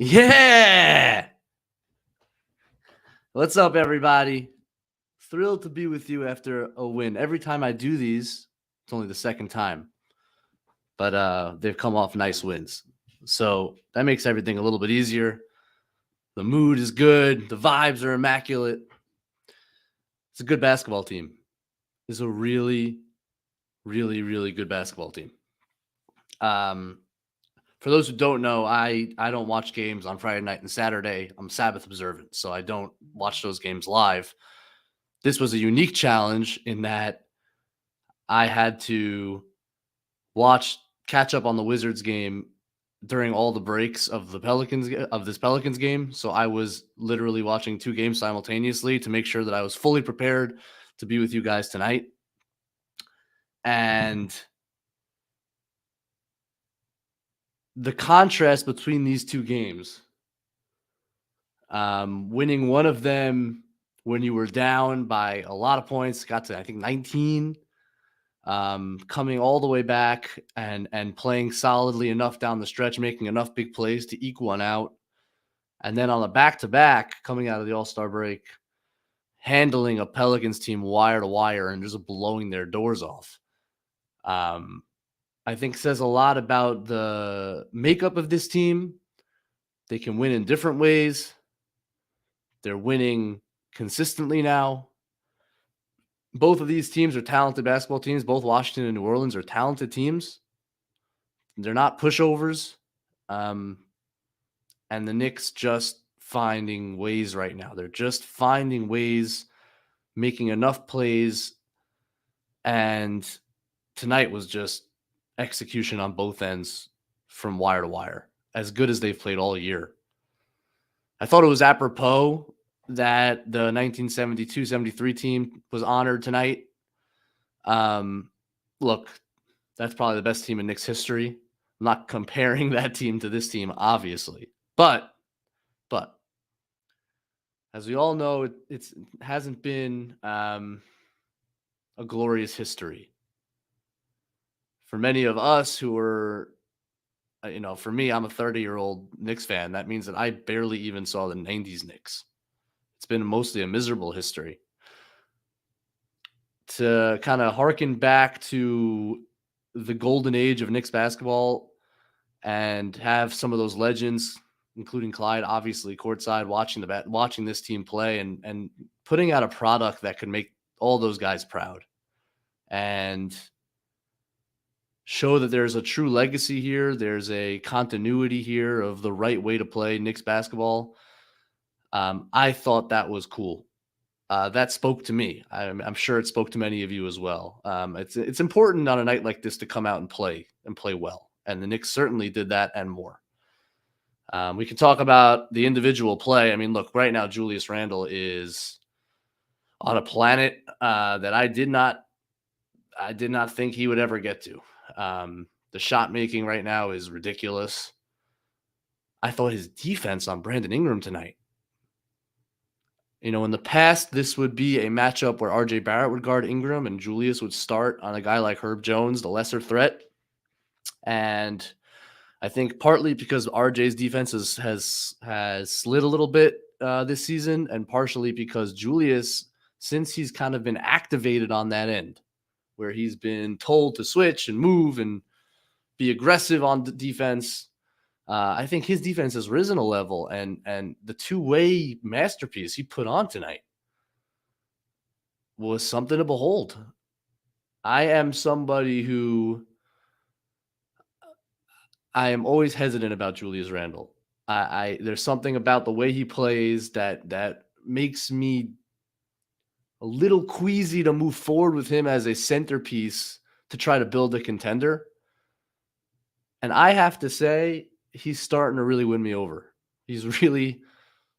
Yeah! What's up, everybody? Thrilled to be with you after a win. Every time I do these, it's only the second time, but they've come off nice wins. So that makes everything a little bit easier. The mood is good. The vibes are immaculate. It's a good basketball team. It's a really, really, really good basketball team. For those who don't know, I don't watch games on Friday night and Saturday. I'm Sabbath observant, so I don't watch those games live. This was a unique challenge in that I had to catch up on the Wizards game during all the breaks of this Pelicans game. So I was literally watching two games simultaneously to make sure that I was fully prepared to be with you guys tonight. And the contrast between these two games, winning one of them when you were down by a lot of points, got to, I think, 19, coming all the way back and playing solidly enough down the stretch, making enough big plays to eke one out. And then on the back-to-back, coming out of the All-Star break, handling a Pelicans team wire to wire and just blowing their doors off. I think says a lot about the makeup of this team. They can win in different ways. They're winning consistently now. Both of these teams are talented basketball teams. Both Washington and New Orleans are talented teams. They're not pushovers. And the Knicks just finding ways right now. They're just finding ways, making enough plays. And tonight was just execution on both ends from wire to wire, as good as they've played all year. I thought it was apropos that the 1972-73 team was honored tonight. Look, that's probably the best team in Knicks history. I'm not comparing that team to this team, obviously. But as we all know, it hasn't been a glorious history. For many of us who are, for me, I'm a 30-year-old Knicks fan. That means that I barely even saw the 90s Knicks. It's been mostly a miserable history. To kind of harken back to the golden age of Knicks basketball and have some of those legends, including Clyde, obviously courtside watching this team play and putting out a product that could make all those guys proud and show that there's a true legacy here. There's a continuity here of the right way to play Knicks basketball. I thought that was cool. That spoke to me. I'm sure it spoke to many of you as well. It's important on a night like this to come out and play well. And the Knicks certainly did that and more. We can talk about the individual play. I mean, look, right now, Julius Randle is on a planet that I did not think he would ever get to. The shot making right now is ridiculous. I thought his defense on Brandon Ingram tonight. In the past, this would be a matchup where RJ Barrett would guard Ingram and Julius would start on a guy like Herb Jones, the lesser threat. And I think partly because RJ's defense has slid a little bit this season, and partially because Julius, since he's kind of been activated on that end, where he's been told to switch and move and be aggressive on the defense, I think his defense has risen a level, and the two-way masterpiece he put on tonight was something to behold. I am somebody who I am always hesitant about Julius Randle. There's something about the way he plays that makes me a little queasy to move forward with him as a centerpiece to try to build a contender. And I have to say, he's starting to really win me over. He's really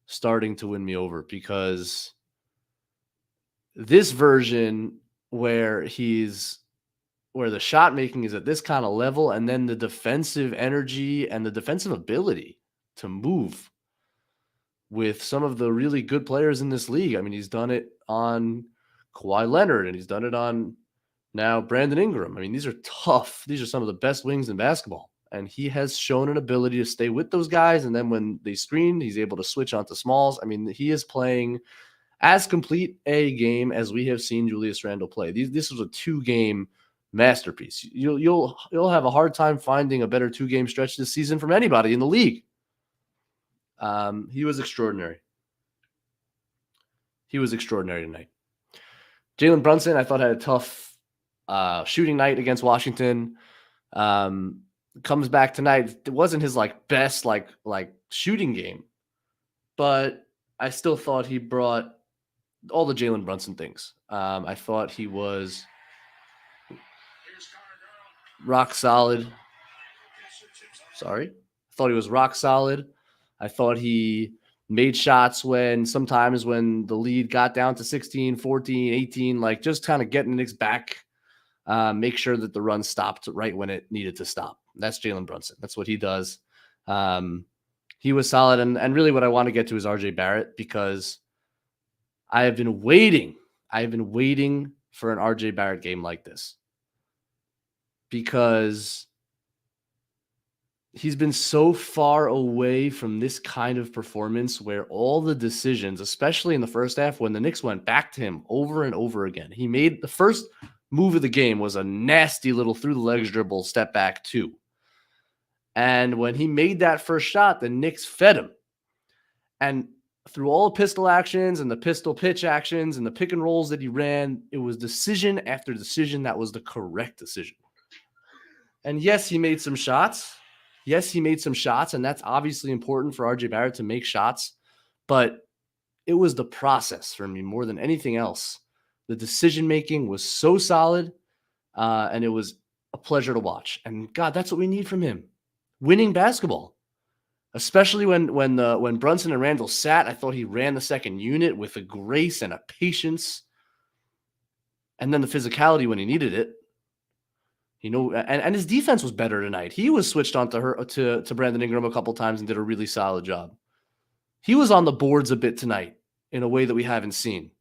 starting to win me over because this version where the shot making is at this kind of level, and then the defensive energy and the defensive ability to move with some of the really good players in this league. I mean, he's done it on Kawhi Leonard, and he's done it on now Brandon Ingram. I mean, these are tough. These are some of the best wings in basketball. And he has shown an ability to stay with those guys. And then when they screen, he's able to switch onto smalls. I mean, he is playing as complete a game as we have seen Julius Randle play. This was a 2-game masterpiece. You'll have a hard time finding a better 2-game stretch this season from anybody in the league. He was extraordinary. He was extraordinary tonight. Jalen Brunson, I thought, had a tough shooting night against Washington. Comes back tonight. It wasn't his best shooting game, but I still thought he brought all the Jalen Brunson things. I thought he was rock solid. I thought he was rock solid. I thought he made shots sometimes when the lead got down to 16, 14, 18, just kind of getting the Knicks back, make sure that the run stopped right when it needed to stop. That's Jalen Brunson. That's what he does. He was solid. And really what I want to get to is RJ Barrett, because I have been waiting for an RJ Barrett game like this, because he's been so far away from this kind of performance where all the decisions, especially in the first half when the Knicks went back to him over and over again, he made the first move of the game was a nasty little through the legs dribble, step back 2. And when he made that first shot, the Knicks fed him. And through all the pistol actions and the pistol pitch actions and the pick and rolls that he ran, it was decision after decision that was the correct decision. And yes, he made some shots. And that's obviously important for RJ Barrett to make shots. But it was the process for me more than anything else. The decision-making was so solid, and it was a pleasure to watch. And, God, that's what we need from him. Winning basketball. Especially when Brunson and Randle sat, I thought he ran the second unit with a grace and a patience. And then the physicality when he needed it. And his defense was better tonight. He was switched on to Brandon Ingram a couple times and did a really solid job. He was on the boards a bit tonight in a way that we haven't seen.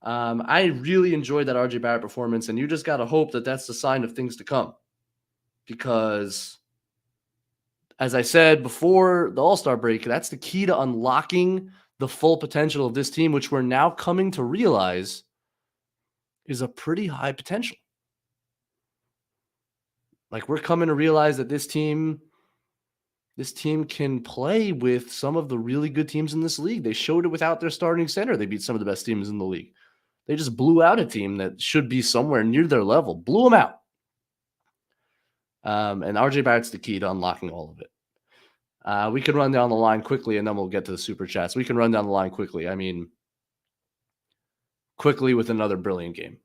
I really enjoyed that RJ Barrett performance, and you just got to hope that that's the sign of things to come. Because, as I said before the All-Star break, that's the key to unlocking the full potential of this team, which we're now coming to realize is a pretty high potential. We're coming to realize that this team can play with some of the really good teams in this league. They showed it without their starting center. They beat some of the best teams in the league. They just blew out a team that should be somewhere near their level. Blew them out. And RJ Barrett's the key to unlocking all of it. We can run down the line quickly, and then we'll get to the super chats. We can run down the line quickly. I mean, quickly with another brilliant game.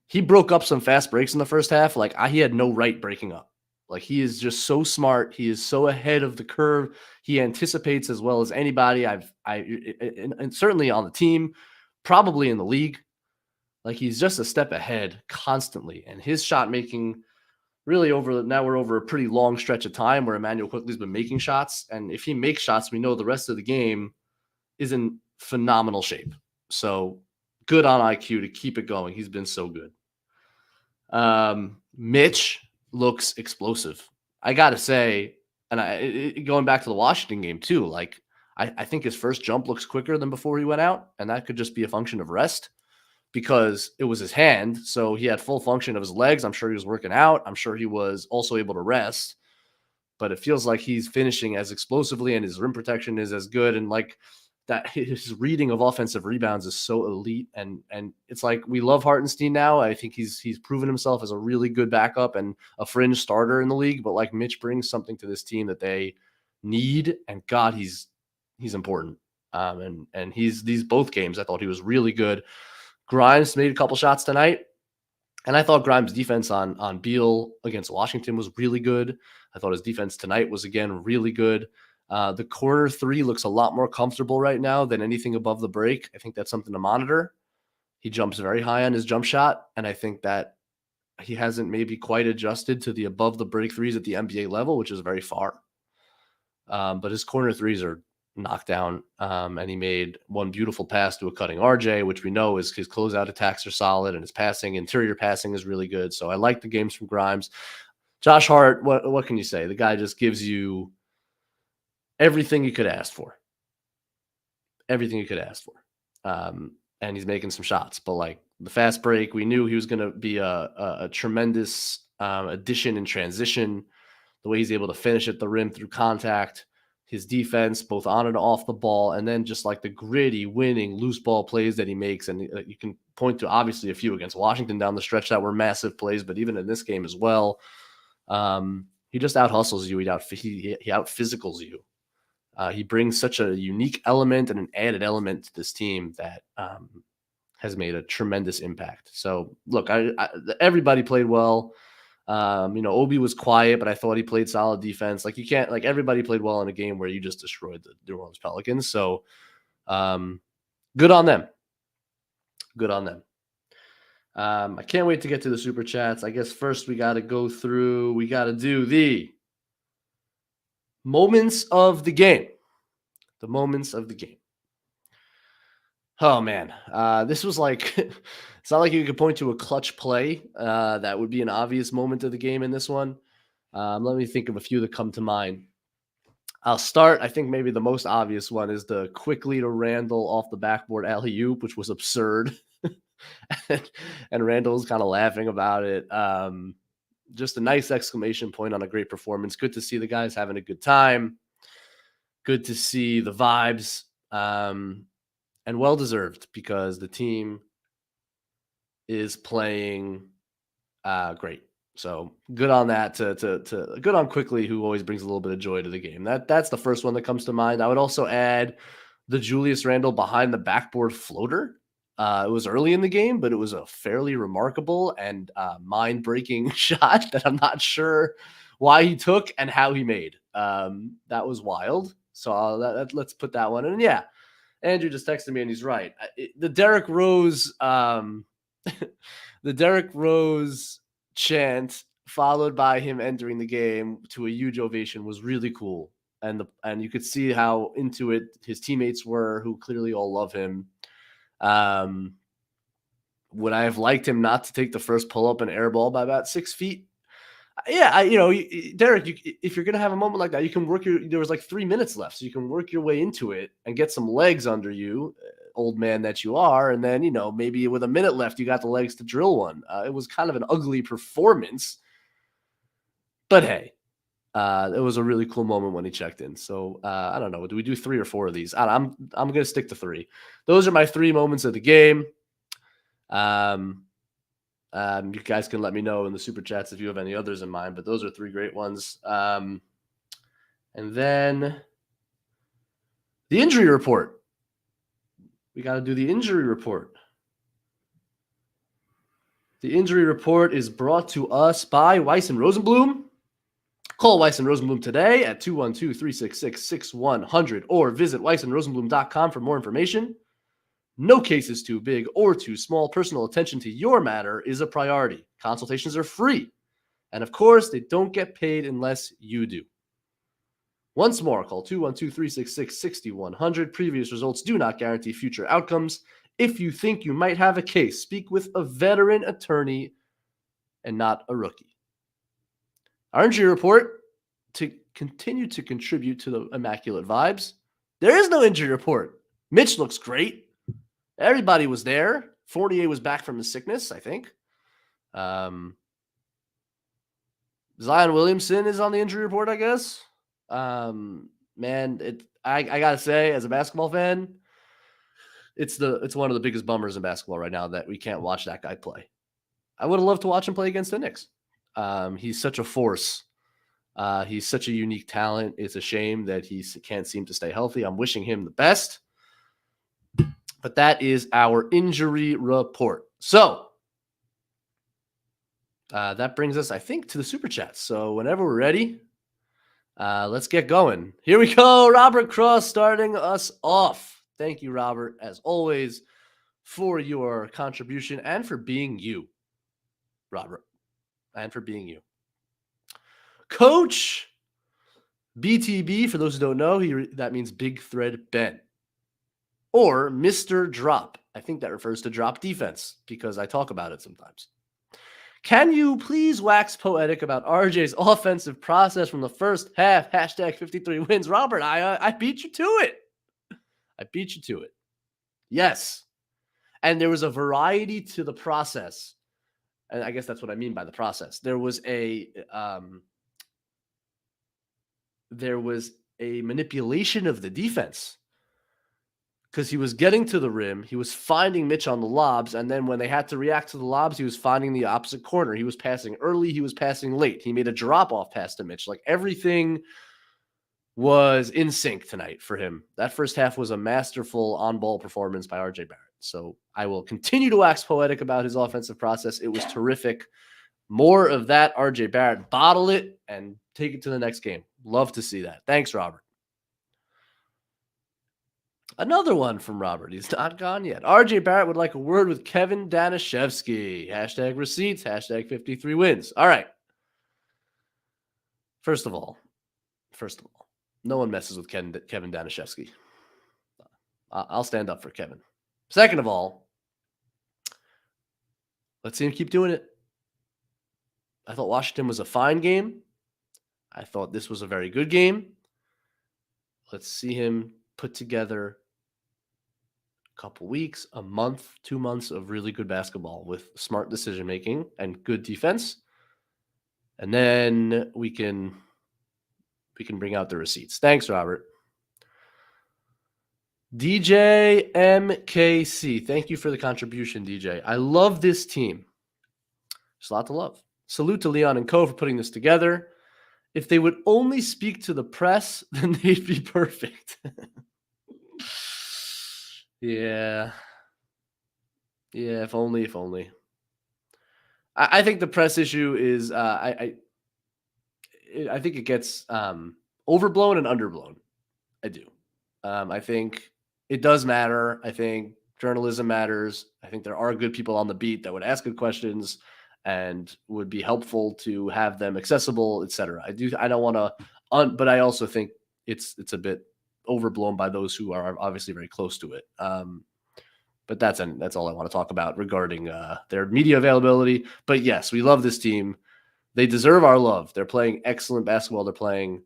He broke up some fast breaks in the first half. He had no right breaking up. He is just so smart. He is so ahead of the curve. He anticipates as well as anybody and certainly on the team, probably in the league. He's just a step ahead constantly. And his shot making really now we're over a pretty long stretch of time where Immanuel Quickley's been making shots. And if he makes shots, we know the rest of the game is in phenomenal shape. So good on IQ to keep it going. He's been so good. Mitch looks explosive. I got to say, and going back to the Washington game too, I think his first jump looks quicker than before he went out, and that could just be a function of rest because it was his hand. So he had full function of his legs. I'm sure he was working out. I'm sure he was also able to rest, but it feels like he's finishing as explosively and his rim protection is as good. And that his reading of offensive rebounds is so elite. And it's we love Hartenstein now. I think he's proven himself as a really good backup and a fringe starter in the league. But Mitch brings something to this team that they need. And God, he's important. And these both games, I thought he was really good. Grimes made a couple shots tonight. And I thought Grimes' defense on Beal against Washington was really good. I thought his defense tonight was, again, really good. The corner 3 looks a lot more comfortable right now than anything above the break. I think that's something to monitor. He jumps very high on his jump shot, and I think that he hasn't maybe quite adjusted to the above the break threes at the NBA level, which is very far. But his corner 3s are knocked down, and he made one beautiful pass to a cutting RJ, which we know is his closeout attacks are solid, and his interior passing is really good. So I like the games from Grimes. Josh Hart, what can you say? The guy just gives you everything you could ask for. Everything you could ask for. And he's making some shots. But like the fast break, we knew he was going to be a tremendous addition in transition. The way he's able to finish at the rim through contact, his defense, both on and off the ball, and then just like the gritty, winning, loose ball plays that he makes. And you can point to obviously a few against Washington down the stretch that were massive plays, but even in this game as well, he just out hustles you. He out physicals you. He brings such a unique element and an added element to this team that has made a tremendous impact. So look, everybody played well. Obi was quiet, but I thought he played solid defense. Like everybody played well in a game where you just destroyed the New Orleans Pelicans. So good on them. Good on them. I can't wait to get to the super chats. I guess first we got to do the moments of the game. The moments of the game. Oh, man. This was like, it's not like you could point to a clutch play. That would be an obvious moment of the game in this one. Let me think of a few that come to mind. I'll start. I think maybe the most obvious one is the quickly to Randle off the backboard alley-oop, which was absurd. and Randle's kind of laughing about it. Just a nice exclamation point on a great performance. Good to see the guys having a good time. Good to see the vibes. And well-deserved because the team is playing great. So good on that. To good on Quickly, who always brings a little bit of joy to the game. That's the first one that comes to mind. I would also add the Julius Randle behind the backboard floater. It was early in the game, but it was a fairly remarkable and mind-breaking shot that I'm not sure why he took and how he made. That was wild. So let's put that one in. Yeah. Andrew just texted me and he's right. The Derrick Rose, chant followed by him entering the game to a huge ovation was really cool. And you could see how into it his teammates were, who clearly all love him. Would I have liked him not to take the first pull up and air ball by about 6 feet? Yeah, Derek, if you're going to have a moment like that, you can there was like 3 minutes left, so you can work your way into it and get some legs under you, old man that you are. And then, maybe with a minute left, you got the legs to drill one. It was kind of an ugly performance, but hey, it was a really cool moment when he checked in. So I don't know. Do we do 3 or 4 of these? I'm going to stick to 3. Those are my 3 moments of the game. You guys can let me know in the super chats if you have any others in mind, but those are 3 great ones. And then the injury report. We got to do the injury report. The injury report is brought to us by Weiss and Rosenblum. Call Weiss and Rosenblum today at 212-366-6100 or visit weissandrosenblum.com for more information. No case is too big or too small. Personal attention to your matter is a priority. Consultations are free. And of course, they don't get paid unless you do. Once more, call 212-366-6100. Previous results do not guarantee future outcomes. If you think you might have a case, speak with a veteran attorney and not a rookie. Our injury report, to continue to contribute to the Immaculate Vibes, there is no injury report. Mitch looks great. Everybody was there. Fournier was back from his sickness, I think. Zion Williamson is on the injury report, I guess. Man, I gotta say, as a basketball fan, it's one of the biggest bummers in basketball right now that we can't watch that guy play. I would have loved to watch him play against the Knicks. He's such a force. He's such a unique talent. It's a shame that he can't seem to stay healthy. I'm wishing him the best. But that is our injury report. So that brings us, I think, to the super chats. So whenever we're ready, let's get going. Here we go. Robert Cross starting us off. Thank you, Robert, as always, for your contribution and for being you, Robert, and for being you. Coach BTB, for those who don't know, that means Big Thread Ben. Or Mr. Drop. I think that refers to drop defense because I talk about it sometimes. Can you please wax poetic about RJ's offensive process from the first half? Hashtag 53 wins. Robert, I beat you to it. I beat you to it. Yes. And there was a variety to the process. And I guess that's what I mean by the process. There was a manipulation of the defense because he was getting to the rim. He was finding Mitch on the lobs. And then when they had to react to the lobs, he was finding the opposite corner. He was passing early. He was passing late. He made a drop-off pass to Mitch. Like everything was in sync tonight for him. That first half was a masterful on-ball performance by RJ Barrett. So I will continue to wax poetic about his offensive process. It was terrific. More of that, RJ Barrett. Bottle it and take it to the next game. Love to see that. Thanks, Robert. Another one from Robert. He's not gone yet. RJ Barrett would like a word with Kevin Danishevsky. Hashtag receipts. Hashtag 53 wins. All right. First of all, no one messes with Kevin Danishevsky. I'll stand up for Kevin. Second of all, let's see him keep doing it. I thought Washington was a fine game. I thought this was a very good game. Let's see him put together a couple weeks, a month, 2 months of really good basketball with smart decision-making and good defense. And then we can bring out the receipts. Thanks, Robert. DJ MKC. Thank you for the contribution, DJ. I love this team. There's a lot to love. Salute to Leon and Co. for putting this together. If they would only speak to the press, then they'd be perfect. Yeah, if only. I think the press issue is I think it gets overblown and underblown. I do. I think it does matter. I think journalism matters. I think there are good people on the beat that would ask good questions and would be helpful to have them accessible, etc. I don't want to, but I also think it's a bit overblown by those who are obviously very close to it. But that's all I want to talk about regarding their media availability. But yes, we love this team. They deserve our love. They're playing excellent basketball. They're playing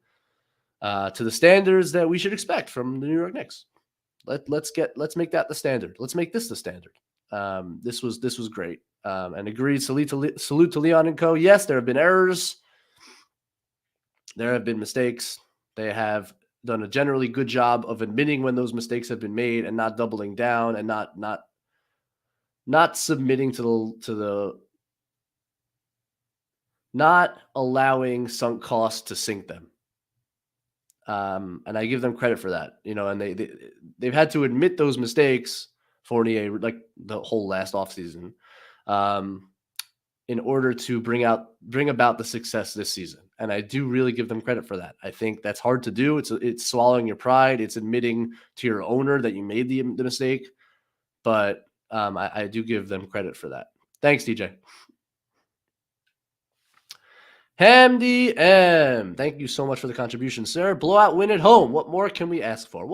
to the standards that we should expect from the New York Knicks. Let's make that the standard. Let's make this the standard. This was great. And agreed. Salute to Leon and Co. Yes, there have been errors. There have been mistakes. They have done a generally good job of admitting when those mistakes have been made and not doubling down and not submitting to the not allowing sunk costs to sink them. And I give them credit for that, and they've had to admit those mistakes, Fournier, like the whole last offseason, in order to bring about the success this season. And I do really give them credit for that. I think that's hard to do. It's swallowing your pride. It's admitting to your owner that you made the mistake. But I do give them credit for that. Thanks, DJ. Hamdi M. Thank you so much for the contribution, sir. Blowout win at home. What more can we ask for?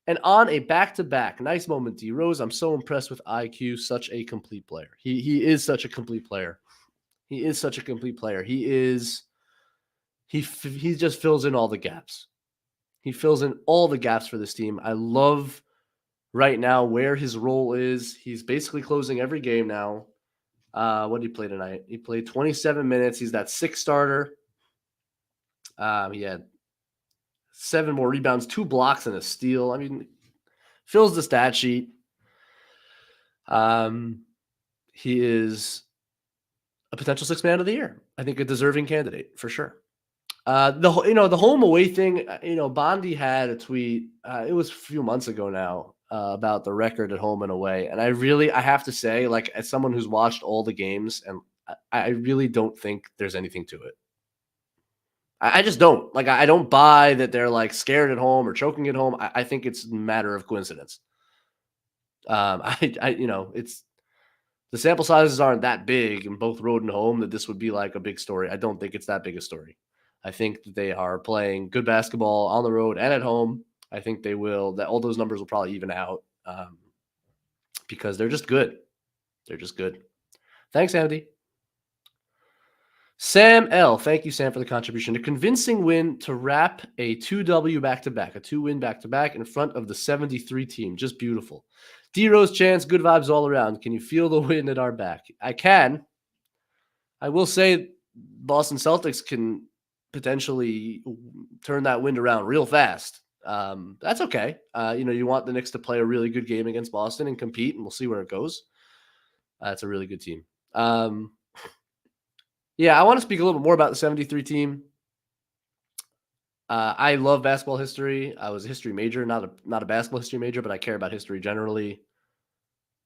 And on a back-to-back. Nice moment, D. Rose. I'm so impressed with IQ. Such a complete player. He is such a complete player. He just fills in all the gaps. He fills in all the gaps for this team. I love right now where his role is. He's basically closing every game now. What did he play tonight? He played 27 minutes. He's that sixth starter. He had 7 more rebounds, 2 blocks, and a steal. I mean, fills the stat sheet. He is a potential 6th man of the year. I think a deserving candidate for sure. The home away thing. Bondi had a tweet. It was a few months ago now about the record at home and away, and I have to say, like, as someone who's watched all the games, and I really don't think there's anything to it. I just don't. Like, I don't buy that they're like scared at home or choking at home. I think it's a matter of coincidence. It's the sample sizes aren't that big in both road and home that this would be like a big story. I don't think it's that big a story. I think that they are playing good basketball on the road and at home. I think that all those numbers will probably even out because they're just good. Thanks, Andy. Sam L. Thank you, Sam, for the contribution. A convincing win to wrap a 2W back-to-back, a 2-win back-to-back in front of the 73 team. Just beautiful. D-Rose chance, good vibes all around. Can you feel the wind at our back? I can. I will say Boston Celtics can potentially turn that wind around real fast. That's okay. You want the Knicks to play a really good game against Boston and compete, and we'll see where it goes. It's a really good team. Yeah, I want to speak a little bit more about the 73 team. I love basketball history. I was a history major, not a basketball history major, but I care about history generally.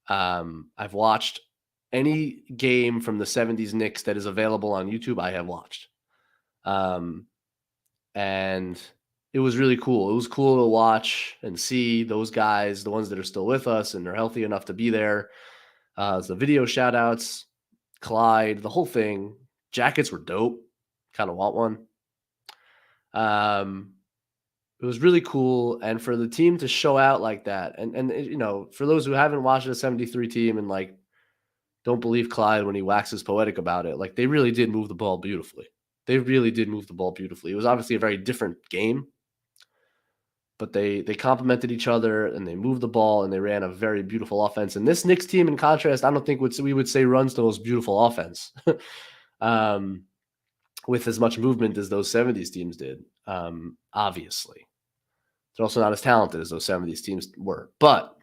I've watched any game from the 70s Knicks that is available on YouTube, I have watched. And it was really cool. It was cool to watch and see those guys, the ones that are still with us and are healthy enough to be there. The video shout outs, Clyde, the whole thing. Jackets were dope. Kind of want one. It was really cool. And for the team to show out like that, and for those who haven't watched the 73 team and like don't believe Clyde when he waxes poetic about it, like they really did move the ball beautifully. They really did move the ball beautifully. It was obviously a very different game, but they complemented each other and they moved the ball and they ran a very beautiful offense. And this Knicks team, in contrast, I don't think we would say runs the most beautiful offense with as much movement as those 70s teams did. Obviously, they're also not as talented as those 70s teams were. But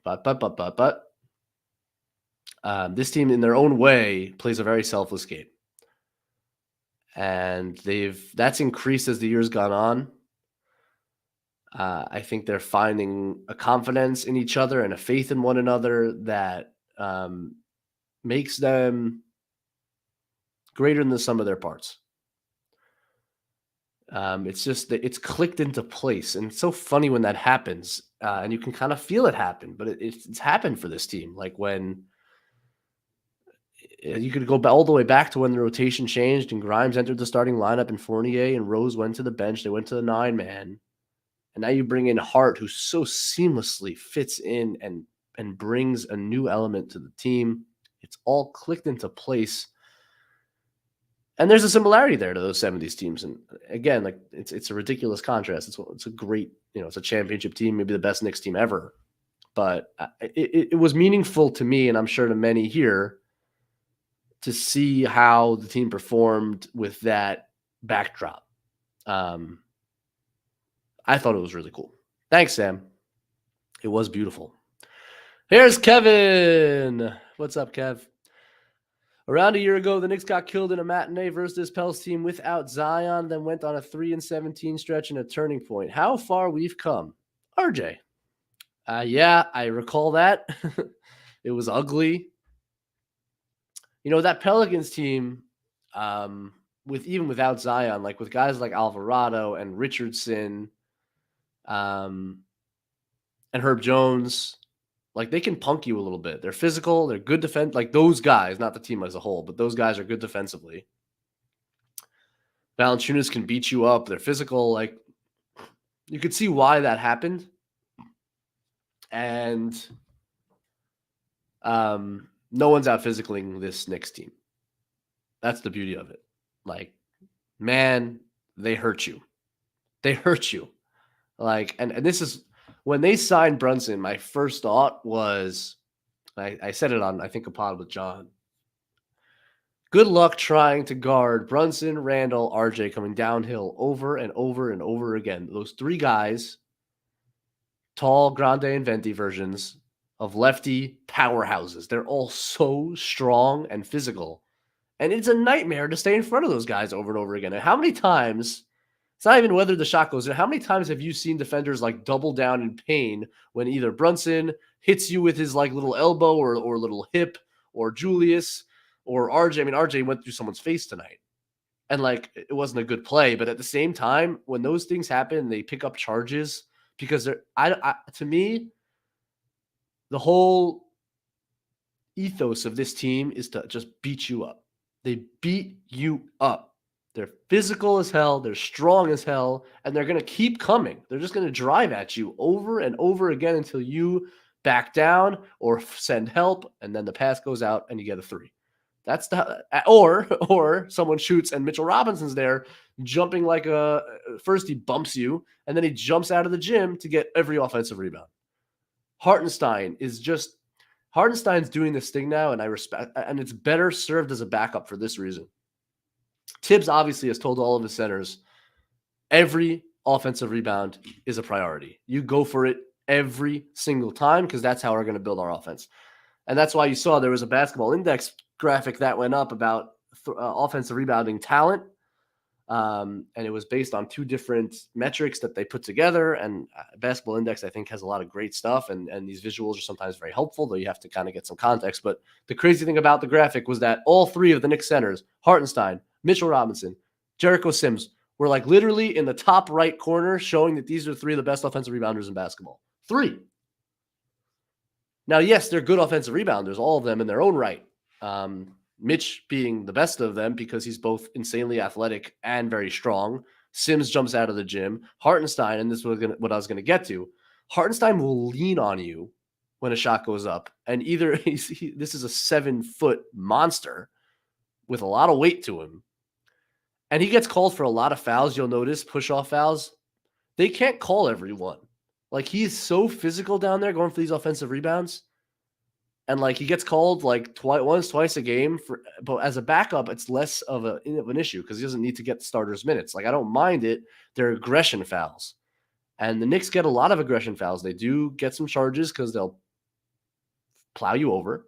this team, in their own way, plays a very selfless game. And that's increased as the years gone on. I think they're finding a confidence in each other and a faith in one another that makes them greater than the sum of their parts. It's just that it's clicked into place. And it's so funny when that happens. And you can kind of feel it happen. But it's happened for this team. Like when you could go all the way back to when the rotation changed and Grimes entered the starting lineup and Fournier and Rose went to the bench. They went to the 9-man. And now you bring in Hart, who so seamlessly fits in and brings a new element to the team. It's all clicked into place. And there's a similarity there to those 70s teams. And again, like it's a ridiculous contrast. It's a great, it's a championship team, maybe the best Knicks team ever. But it was meaningful to me, and I'm sure to many here, to see how the team performed with that backdrop. I thought it was really cool. Thanks, Sam. It was beautiful. Here's Kevin. What's up, Kev? Around a year ago, the Knicks got killed in a matinee versus this Pels team without Zion, then went on a 3-17 stretch and a turning point. How far we've come. RJ. Yeah, I recall that. It was ugly. That Pelicans team, even without Zion, like with guys like Alvarado and Richardson, and Herb Jones, like they can punk you a little bit. They're physical. They're good defense. Like those guys, not the team as a whole, but those guys are good defensively. Valanciunas can beat you up. They're physical. Like you could see why that happened. And no one's out physicaling this Knicks team. That's the beauty of it. Like, man, they hurt you. They hurt you. Like, and this is when they signed Brunson, my first thought was, I said it on, I think, a pod with John. Good luck trying to guard Brunson, Randle, RJ coming downhill over and over and over again. Those three guys, tall, grande, and venti versions of lefty powerhouses. They're all so strong and physical. And it's a nightmare to stay in front of those guys over and over again. And how many times, it's not even whether the shot goes in, how many times have you seen defenders like double down in pain when either Brunson hits you with his like little elbow or little hip, or Julius or RJ? I mean, RJ went through someone's face tonight. And like, it wasn't a good play. But at the same time, when those things happen, they pick up charges because to me, the whole ethos of this team is to just beat you up. They beat you up. They're physical as hell. They're strong as hell. And they're going to keep coming. They're just going to drive at you over and over again until you back down or send help. And then the pass goes out and you get a three. That's or someone shoots and Mitchell Robinson's there jumping like first he bumps you and then he jumps out of the gym to get every offensive rebound. Hartenstein's doing this thing now, and I respect, and it's better served as a backup for this reason. Tibbs obviously has told all of his centers every offensive rebound is a priority. You go for it every single time because that's how we're going to build our offense. And that's why you saw there was a basketball index graphic that went up about offensive rebounding talent. And it was based on two different metrics that they put together. And Basketball Index, I think, has a lot of great stuff. And these visuals are sometimes very helpful, though you have to kind of get some context. But the crazy thing about the graphic was that all three of the Knicks centers, Hartenstein, Mitchell Robinson, Jericho Sims, were like literally in the top right corner, showing that these are three of the best offensive rebounders in basketball. Three. Now, yes, they're good offensive rebounders, all of them in their own right. Mitch being the best of them because he's both insanely athletic and very strong. Sims jumps out of the gym. Hartenstein, and this is what I was going to get to, Hartenstein will lean on you when a shot goes up. And either this is a 7-foot monster with a lot of weight to him. And he gets called for a lot of fouls. You'll notice push-off fouls. They can't call every one. Like, he's so physical down there going for these offensive rebounds. And like he gets called like twice a game but as a backup, it's less of an issue because he doesn't need to get the starters minutes. Like, I don't mind it. They're aggression fouls. And the Knicks get a lot of aggression fouls. They do get some charges because they'll plow you over.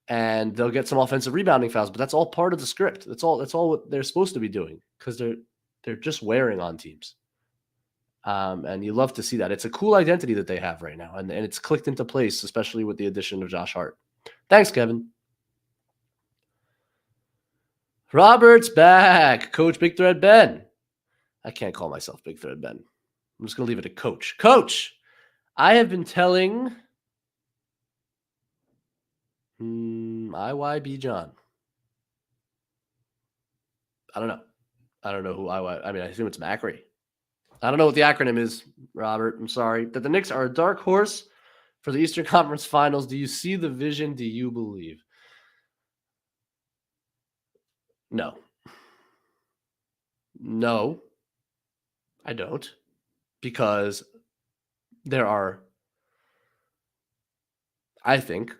And they'll get some offensive rebounding fouls, but that's all part of the script. That's all what they're supposed to be doing because they're just wearing on teams. And you love to see that. It's a cool identity that they have right now, and it's clicked into place, especially with the addition of Josh Hart. Thanks, Kevin. Robert's back. Coach Big Thread Ben. I can't call myself Big Thread Ben. I'm just going to leave it to Coach. Coach, I have been telling IYB John. I don't know. I don't know who I mean, I assume it's Macri. I don't know what the acronym is, Robert. I'm sorry. That the Knicks are a dark horse for the Eastern Conference Finals. Do you see the vision? Do you believe? No. No, I don't. Because there are, I think,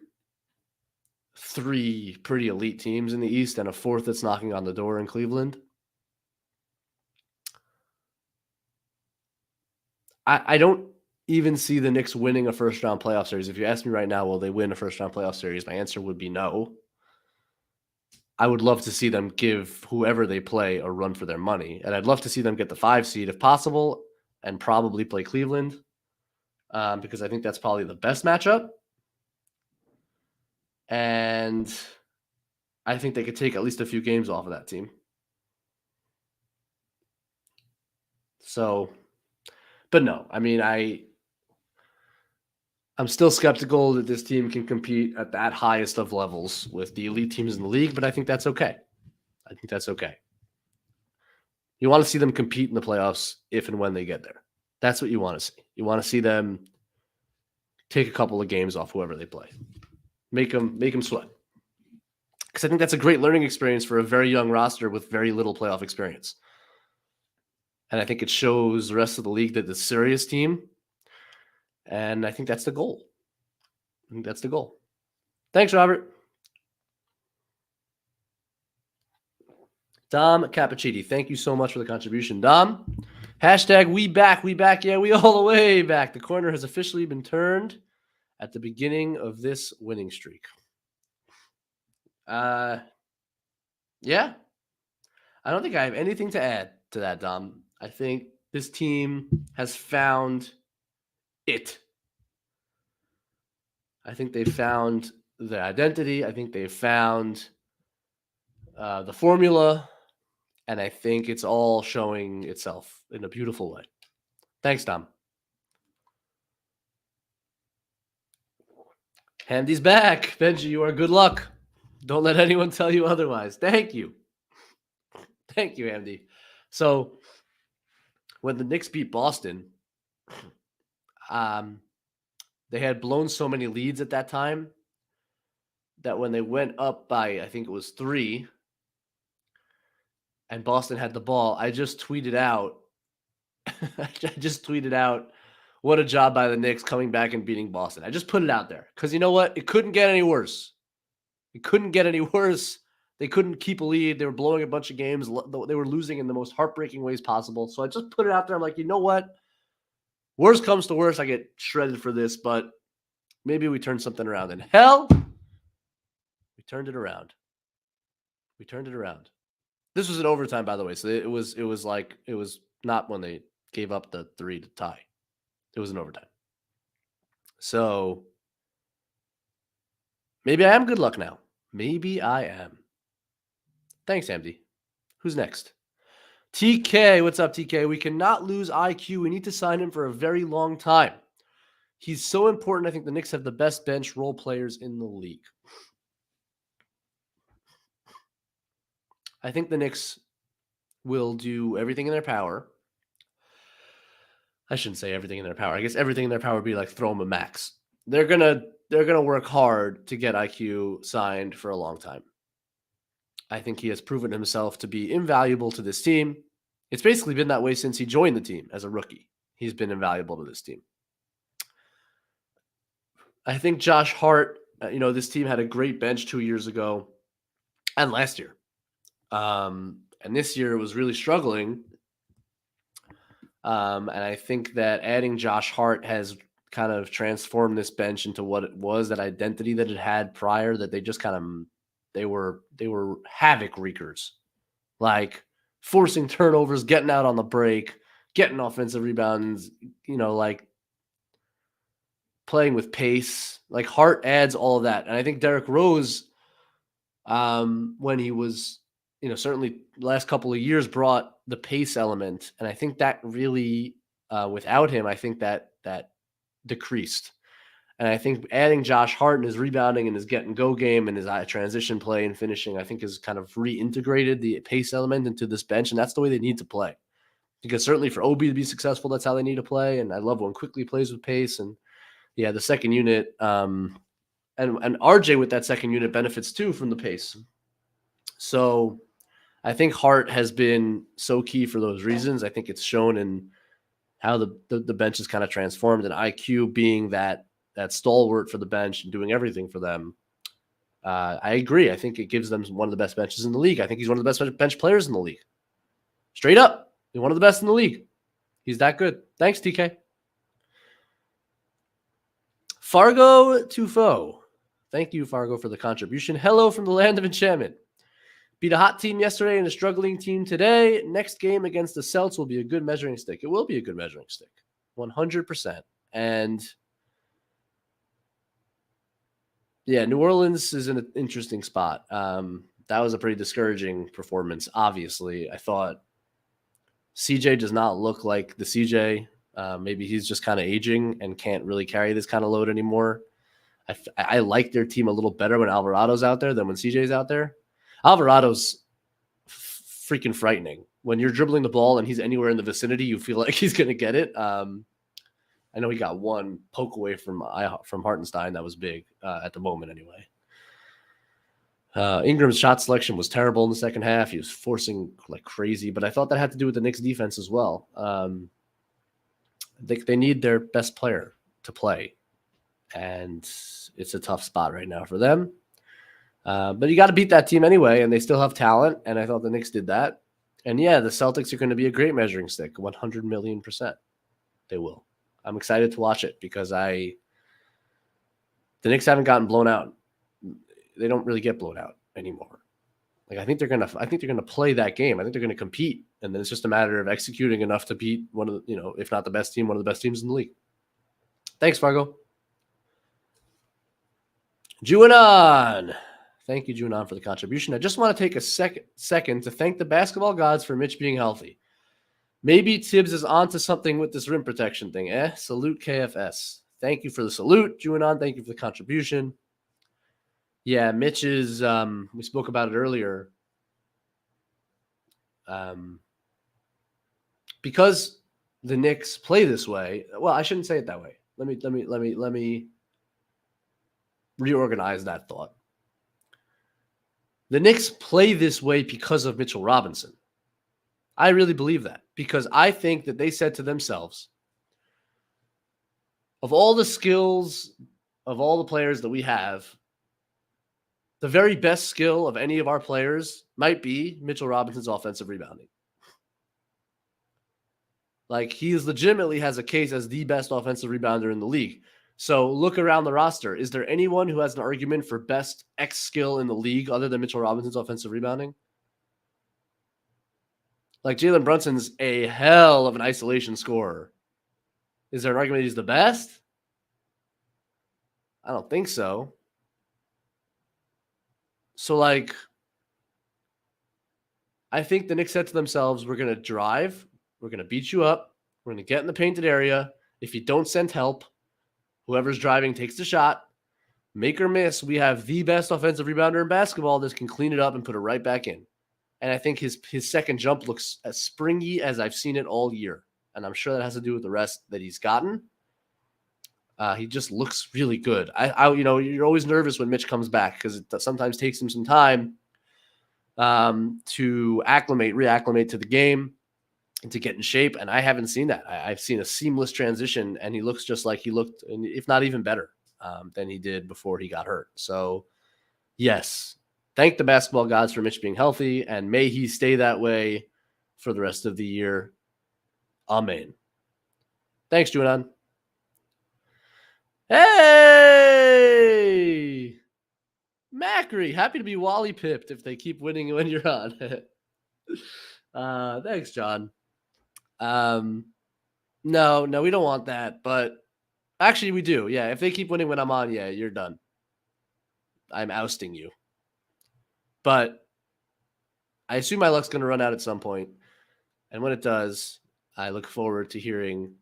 3 pretty elite teams in the East and a 4th that's knocking on the door in Cleveland. I don't even see the Knicks winning a first-round playoff series. If you ask me right now, will they win a first-round playoff series? My answer would be no. I would love to see them give whoever they play a run for their money. And I'd love to see them get the 5 seed if possible and probably play Cleveland because I think that's probably the best matchup. And I think they could take at least a few games off of that team. So, but no, I mean, I'm still skeptical that this team can compete at that highest of levels with the elite teams in the league, but I think that's okay. You want to see them compete in the playoffs if and when they get there. That's what you want to see. You want to see them take a couple of games off whoever they play. Make them sweat. Because I think that's a great learning experience for a very young roster with very little playoff experience. And I think it shows the rest of the league that it's a serious team. And I think that's the goal. Thanks, Robert. Dom Cappuccini, thank you so much for the contribution, Dom. Hashtag we back. Yeah, we all the way back. The corner has officially been turned at the beginning of this winning streak. Yeah. I don't think I have anything to add to that, Dom. I think this team has found it. I think they found the identity. I think they found the formula. And I think it's all showing itself in a beautiful way. Thanks, Dom. Handy's back. Benji, you are good luck. Don't let anyone tell you otherwise. Thank you. Thank you, Andy. So when the Knicks beat Boston, they had blown so many leads at that time that when they went up by, I think it was 3, and Boston had the ball, I just tweeted out, what a job by the Knicks coming back and beating Boston. I just put it out there because you know what? It couldn't get any worse. It couldn't get any worse. They couldn't keep a lead. They were blowing a bunch of games. They were losing in the most heartbreaking ways possible. So I just put it out there. I'm like, you know what? Worst comes to worst, I get shredded for this, but maybe we turn something around. And hell, we turned it around. This was an overtime, by the way. So it was not when they gave up the 3 to tie. It was an overtime. So maybe I am good luck now. Maybe I am. Thanks, Andy. Who's next? TK. What's up, TK? We cannot lose IQ. We need to sign him for a very long time. He's so important. I think the Knicks have the best bench role players in the league. I think the Knicks will do everything in their power. I shouldn't say everything in their power. I guess everything in their power would be like throw him a max. They're gonna work hard to get IQ signed for a long time. I think he has proven himself to be invaluable to this team. It's basically been that way since he joined the team as a rookie. He's been invaluable to this team. I think Josh Hart, this team had a great bench 2 years ago and last year. And this year was really struggling. And I think that adding Josh Hart has kind of transformed this bench into what it was, that identity that it had prior, that they just kind of, they were havoc wreakers, like forcing turnovers, getting out on the break, getting offensive rebounds, like playing with pace. Like Hart adds all of that. And I think Derrick Rose, when he was, certainly the last couple of years, brought the pace element. And I think that really, without him, I think that decreased. And I think adding Josh Hart and his rebounding and his get and go game and his transition play and finishing, I think has kind of reintegrated the pace element into this bench. And that's the way they need to play. Because certainly for Obi to be successful, that's how they need to play. And I love when Quickly plays with pace. And yeah, the second unit, and RJ with that second unit benefits too from the pace. So I think Hart has been so key for those reasons. I think it's shown in how the bench is kind of transformed, and IQ being that stalwart for the bench and doing everything for them. I agree. I think it gives them one of the best benches in the league. I think he's one of the best bench players in the league. Straight up. He's one of the best in the league. He's that good. Thanks, TK. Fargo Tufo. Thank you, Fargo, for the contribution. Hello from the land of enchantment. Beat a hot team yesterday and a struggling team today. Next game against the Celts will be a good measuring stick. It will be a good measuring stick. 100%. And yeah, New Orleans is in an interesting spot. That was a pretty discouraging performance, obviously. I thought CJ does not look like the CJ. Maybe he's just kind of aging and can't really carry this kind of load anymore. I like their team a little better when Alvarado's out there than when CJ's out there. Alvarado's freaking frightening. When you're dribbling the ball and he's anywhere in the vicinity, you feel like he's going to get it. I know he got one poke away from Hartenstein. That was big at the moment anyway. Ingram's shot selection was terrible in the second half. He was forcing like crazy, but I thought that had to do with the Knicks defense as well. They need their best player to play, and it's a tough spot right now for them. But you got to beat that team anyway, and they still have talent, and I thought the Knicks did that. And yeah, the Celtics are going to be a great measuring stick, 100,000,000%. They will. I'm excited to watch it because the Knicks haven't gotten blown out. They don't really get blown out anymore. Like I think they're gonna play that game. I think they're gonna compete, and then it's just a matter of executing enough to beat one of the, if not the best team, one of the best teams in the league. Thanks, Fargo. Juanon. Thank you, Juanon, for the contribution. I just want to take a second to thank the basketball gods for Mitch being healthy. Maybe Tibbs is onto something with this rim protection thing. Salute KFS. Thank you for the salute, Juanon. Thank you for the contribution. Yeah, Mitch is, we spoke about it earlier. Because the Knicks play this way, well, I shouldn't say it that way. Let me reorganize that thought. The Knicks play this way because of Mitchell Robinson. I really believe that, because I think that they said to themselves, of all the skills of all the players that we have, the very best skill of any of our players might be Mitchell Robinson's offensive rebounding. Like, he legitimately has a case as the best offensive rebounder in the league. So look around the roster. Is there anyone who has an argument for best X skill in the league other than Mitchell Robinson's offensive rebounding? Like, Jalen Brunson's a hell of an isolation scorer. Is there an argument he's the best? I don't think so. So, like, I think the Knicks said to themselves, we're going to drive. We're going to beat you up. We're going to get in the painted area. If you don't send help, whoever's driving takes the shot. Make or miss, we have the best offensive rebounder in basketball that can clean it up and put it right back in. And I think his second jump looks as springy as I've seen it all year. And I'm sure that has to do with the rest that he's gotten. He just looks really good. You're always nervous when Mitch comes back because it sometimes takes him some time to reacclimate to the game and to get in shape. And I haven't seen that. I've seen a seamless transition, and he looks just like he looked, if not even better than he did before he got hurt. So, yes, thank the basketball gods for Mitch being healthy, and may he stay that way for the rest of the year. Amen. Thanks, Junan. Hey! Macri, happy to be Wally pipped if they keep winning when you're on. Thanks, John. No, we don't want that, but actually we do. Yeah, if they keep winning when I'm on, yeah, you're done. I'm ousting you. But I assume my luck's going to run out at some point. And when it does, I look forward to hearing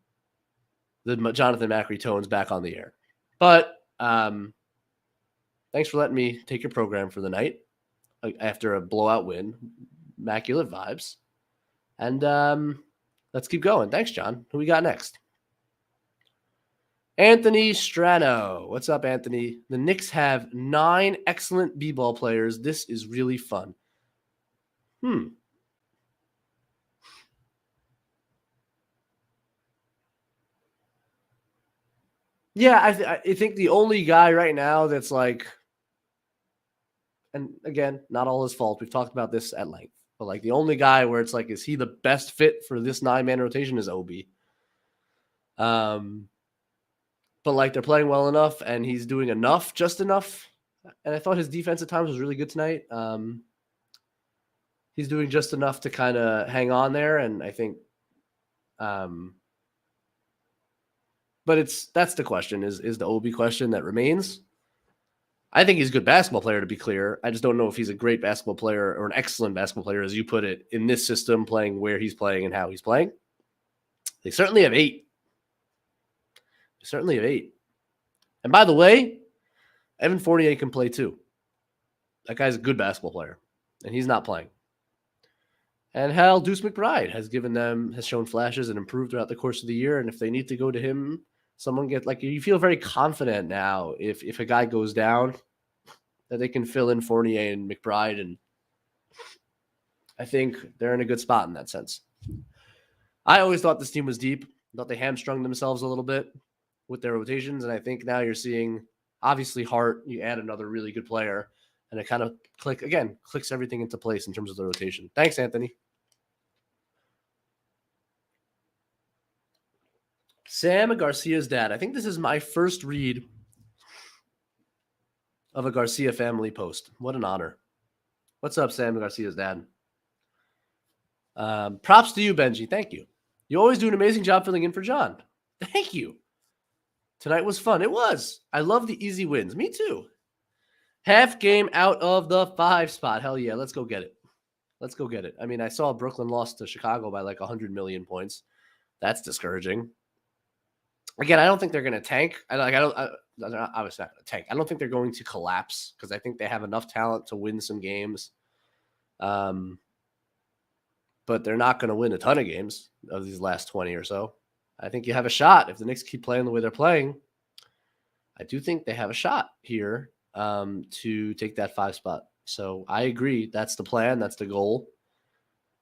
the Jonathan Macri tones back on the air. But thanks for letting me take your program for the night after a blowout win. Immaculate vibes. And let's keep going. Thanks, John. Who we got next? Anthony Strano. What's up, Anthony? The Knicks have 9 excellent b-ball players. This is really fun. Yeah, I think the only guy right now that's like, and again, not all his fault. We've talked about this at length. But like the only guy where it's like, is he the best fit for this 9-man rotation is Obi. But like they're playing well enough and he's doing enough, just enough. And I thought his defense at times was really good tonight. He's doing just enough to kind of hang on there. And I think, but that's the question is the Obi question that remains. I think he's a good basketball player, to be clear. I just don't know if he's a great basketball player or an excellent basketball player, as you put it, in this system, playing where he's playing and how he's playing. They certainly have 8. And by the way, Evan Fournier can play too. That guy's a good basketball player, and he's not playing. And hell, Deuce McBride has shown flashes and improved throughout the course of the year. And if they need to go to him, you feel very confident now if a guy goes down that they can fill in Fournier and McBride. And I think they're in a good spot in that sense. I always thought this team was deep. I thought they hamstrung themselves a little bit with their rotations. And I think now you're seeing, obviously, Hart, you add another really good player, and it kind of clicks everything into place in terms of the rotation. Thanks, Anthony. Sam Garcia's dad. I think this is my first read of a Garcia family post. What an honor. What's up, Sam Garcia's dad? Props to you, Benji. Thank you. You always do an amazing job filling in for John. Thank you. Tonight was fun. It was. I love the easy wins. Me too. Half game out of the 5 spot. Hell yeah. Let's go get it. I mean, I saw Brooklyn lost to Chicago by like 100 million points. That's discouraging. Again, I don't think they're going to tank. Obviously not going to tank. I don't think they're going to collapse because I think they have enough talent to win some games. But they're not going to win a ton of games of these last 20 or so. I think you have a shot if the Knicks keep playing the way they're playing. I do think they have a shot here to take that 5 spot. So I agree. That's the plan. That's the goal.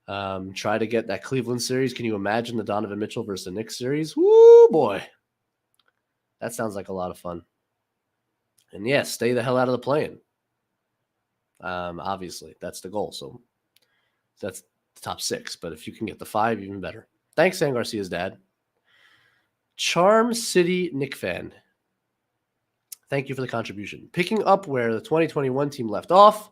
Try to get that Cleveland series. Can you imagine the Donovan Mitchell versus the Knicks series? Woo, boy. That sounds like a lot of fun. And yeah, stay the hell out of the play-in. Obviously, that's the goal. So that's the top 6. But if you can get the 5, even better. Thanks, Sam Garcia's dad. Charm City Knick fan. Thank you for the contribution. Picking up where the 2021 team left off.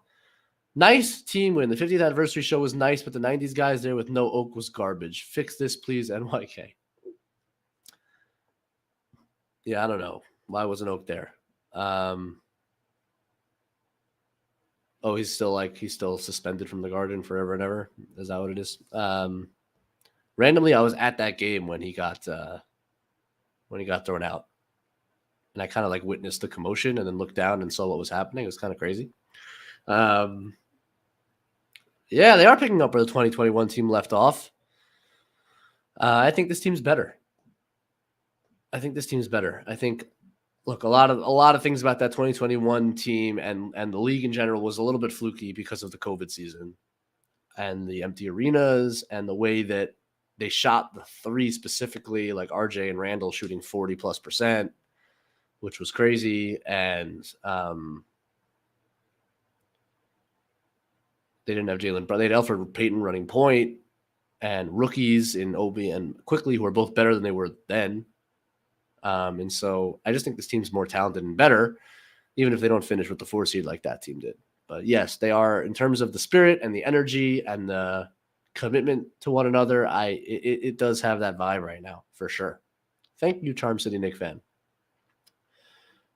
Nice team win. The 50th anniversary show was nice, but the 90s guys there with no Oak was garbage. Fix this, please, NYK. Yeah, I don't know. Why wasn't Oak there? He's still suspended from the Garden forever and ever. Is that what it is? Randomly, I was at that game when he got thrown out, and I kind of witnessed the commotion and then looked down and saw what was happening. It was kind of crazy. Yeah, they are picking up where the 2021 team left off. I think this team's better. I think, look, a lot of things about that 2021 team and the league in general was a little bit fluky because of the COVID season and the empty arenas and the way that they shot the 3 specifically, like RJ and Randle shooting 40+%, which was crazy. And they didn't have Jalen, but they had Elfrid Payton running point and rookies in Obi and Quickly, who are both better than they were then. And so I just think this team's more talented and better, even if they don't finish with the 4 seed like that team did. But yes, they are, in terms of the spirit and the energy and the commitment to one another. It does have that vibe right now, for sure. Thank you, Charm City Knick fan.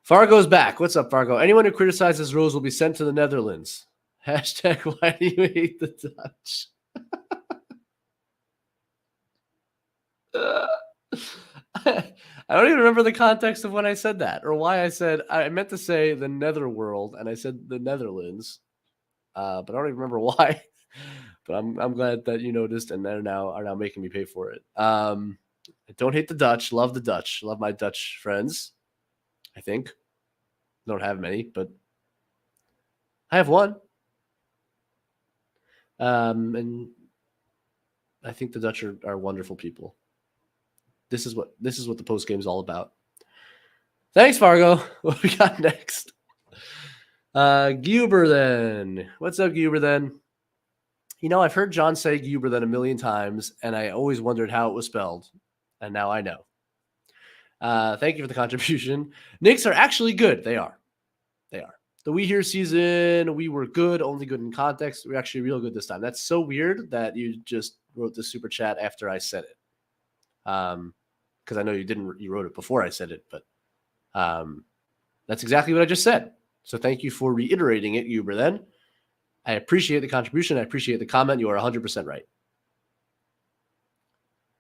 Fargo's back. What's up, Fargo? Anyone who criticizes Rose will be sent to the Netherlands. Hashtag, why do you hate the Dutch? I don't even remember the context of when I said that or why I meant to say the Netherworld and I said the Netherlands, but I don't even remember why. But I'm glad that you noticed and are now making me pay for it. I don't hate the Dutch. Love the Dutch. Love my Dutch friends. I think don't have many, but I have one. And I think the Dutch are wonderful people. This is what the post game is all about. Thanks, Fargo. What we got next? Guber then. What's up, Guber then? You know, I've heard John say Guber then a million times, and I always wondered how it was spelled, and now I know. Thank you for the contribution. Knicks are actually good. They are. The We Here season, we were good, only good in context. We're actually real good this time. That's so weird that you just wrote the super chat after I said it. Because I know you wrote it before I said it, but that's exactly what I just said. So thank you for reiterating it, Uber, then. I appreciate the contribution. I appreciate the comment. You are 100% right.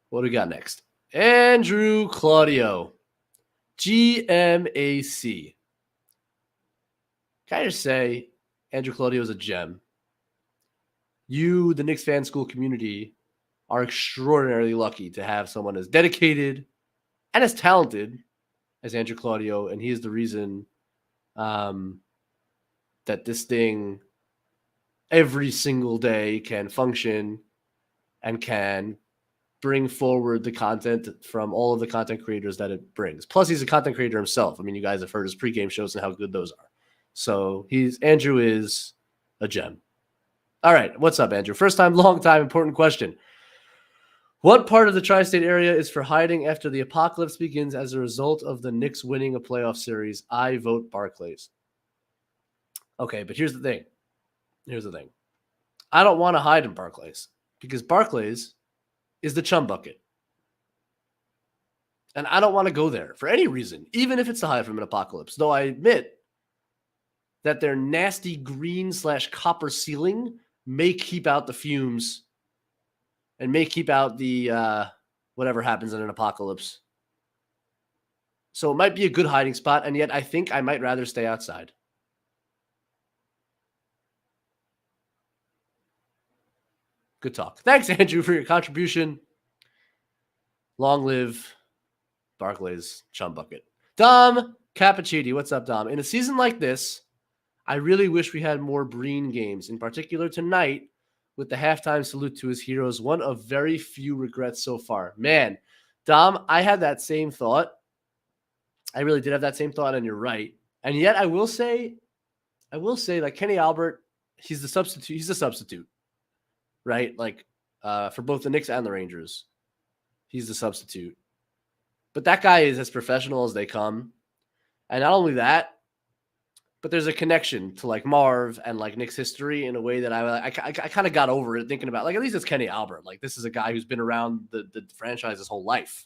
What do we got next? Andrew Claudio, GMAC. Can I just say, Andrew Claudio is a gem. You, the Knicks fan school community, are extraordinarily lucky to have someone as dedicated and as talented as Andrew Claudio, and he is the reason that this thing every single day can function and can bring forward the content from all of the content creators that it brings. Plus, he's a content creator himself. I mean, you guys have heard his pregame shows and how good those are. So Andrew is a gem. All right, what's up, Andrew? First time, long time, important question. What part of the tri-state area is for hiding after the apocalypse begins as a result of the Knicks winning a playoff series? I vote Barclays. Okay, but here's the thing. I don't want to hide in Barclays because Barclays is the chum bucket. And I don't want to go there for any reason, even if it's to hide from an apocalypse. Though I admit that their nasty green/copper ceiling may keep out the fumes and may keep out the whatever happens in an apocalypse. So it might be a good hiding spot, and yet I think I might rather stay outside. Good talk. Thanks, Andrew, for your contribution. Long live Barclays chum bucket. Dom Cappuccini. What's up, Dom? In a season like this, I really wish we had more Breen games, in particular tonight with the halftime salute to his heroes. One of very few regrets so far. Man, Dom, I had that same thought. I really did have that same thought, and you're right. And yet I will say, like Kenny Albert, he's the substitute. He's a substitute, right? Like for both the Knicks and the Rangers, he's the substitute. But that guy is as professional as they come. And not only that, but there's a connection to like Marv and like Knicks history in a way that I kind of got over it thinking about, like, at least it's Kenny Albert. Like, this is a guy who's been around the franchise his whole life.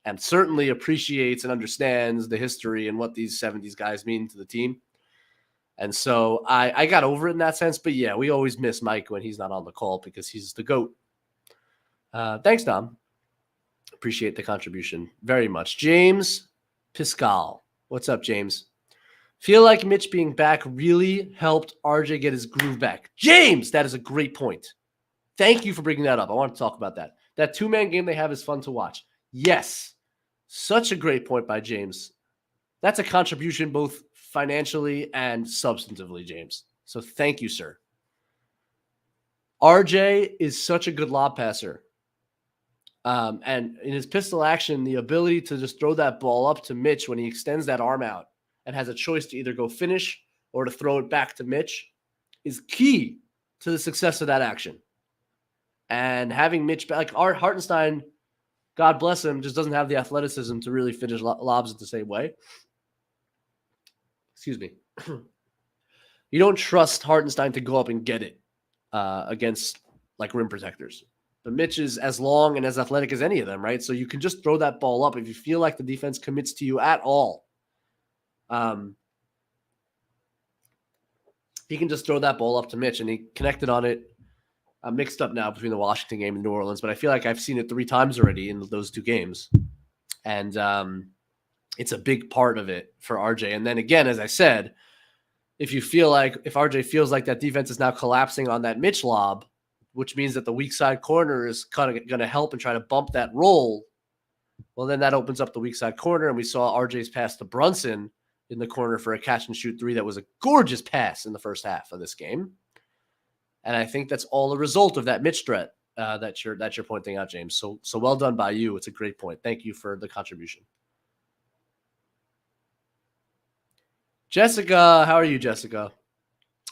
And certainly appreciates and understands the history and what these 70s guys mean to the team. And so I got over it in that sense. But yeah, we always miss Mike when he's not on the call because he's the GOAT. Thanks, Dom. Appreciate the contribution very much. James Piscal. What's up, James? Feel like Mitch being back really helped RJ get his groove back. James, that is a great point. Thank you for bringing that up. I want to talk about that. That two-man game they have is fun to watch. Yes, such a great point by James. That's a contribution both financially and substantively, James. So thank you, sir. RJ is such a good lob passer. And in his pistol action, the ability to just throw that ball up to Mitch when he extends that arm out and has a choice to either go finish or to throw it back to Mitch is key to the success of that action. And having Mitch back, like Art Hartenstein, God bless him, just doesn't have the athleticism to really finish lobs the same way. Excuse me. You don't trust Hartenstein to go up and get it against like rim protectors. But Mitch is as long and as athletic as any of them, right? So you can just throw that ball up if you feel like the defense commits to you at all. He can just throw that ball up to Mitch, and he connected on it. I'm mixed up now between the Washington game and New Orleans, but I feel like I've seen it 3 times already in those 2 games. And it's a big part of it for RJ. And then again, as I said, if RJ feels like that defense is now collapsing on that Mitch lob, which means that the weak side corner is kind of going to help and try to bump that roll, well, then that opens up the weak side corner. And we saw RJ's pass to Brunson in the corner for a catch and shoot 3. That was a gorgeous pass in the first half of this game. And I think that's all a result of that Mitch threat that you're pointing out, James. So well done by you. It's a great point. Thank you for the contribution. Jessica, how are you, Jessica?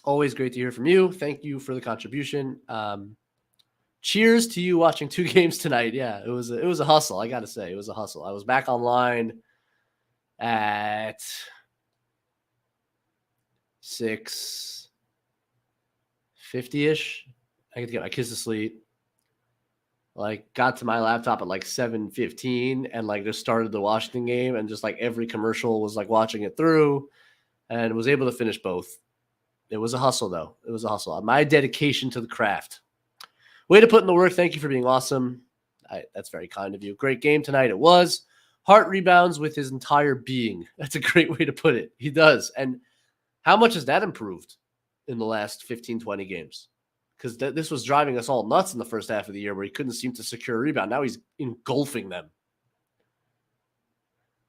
Always great to hear from you. Thank you for the contribution. Cheers to you watching 2 games tonight. Yeah, it was a hustle. I got to say, it was a hustle. I was back online at 6:50-ish. I get to get my kids to sleep. Like, got to my laptop at like 7:15 and like just started the Washington game, and just like every commercial was like watching it through, and was able to finish both. It was a hustle, though. It was a hustle. My dedication to the craft. Way to put in the work. Thank you for being awesome. That's very kind of you. Great game tonight. It was. Hart rebounds with his entire being. That's a great way to put it. He does. And how much has that improved in the last 15, 20 games? Because this was driving us all nuts in the first half of the year where he couldn't seem to secure a rebound. Now he's engulfing them.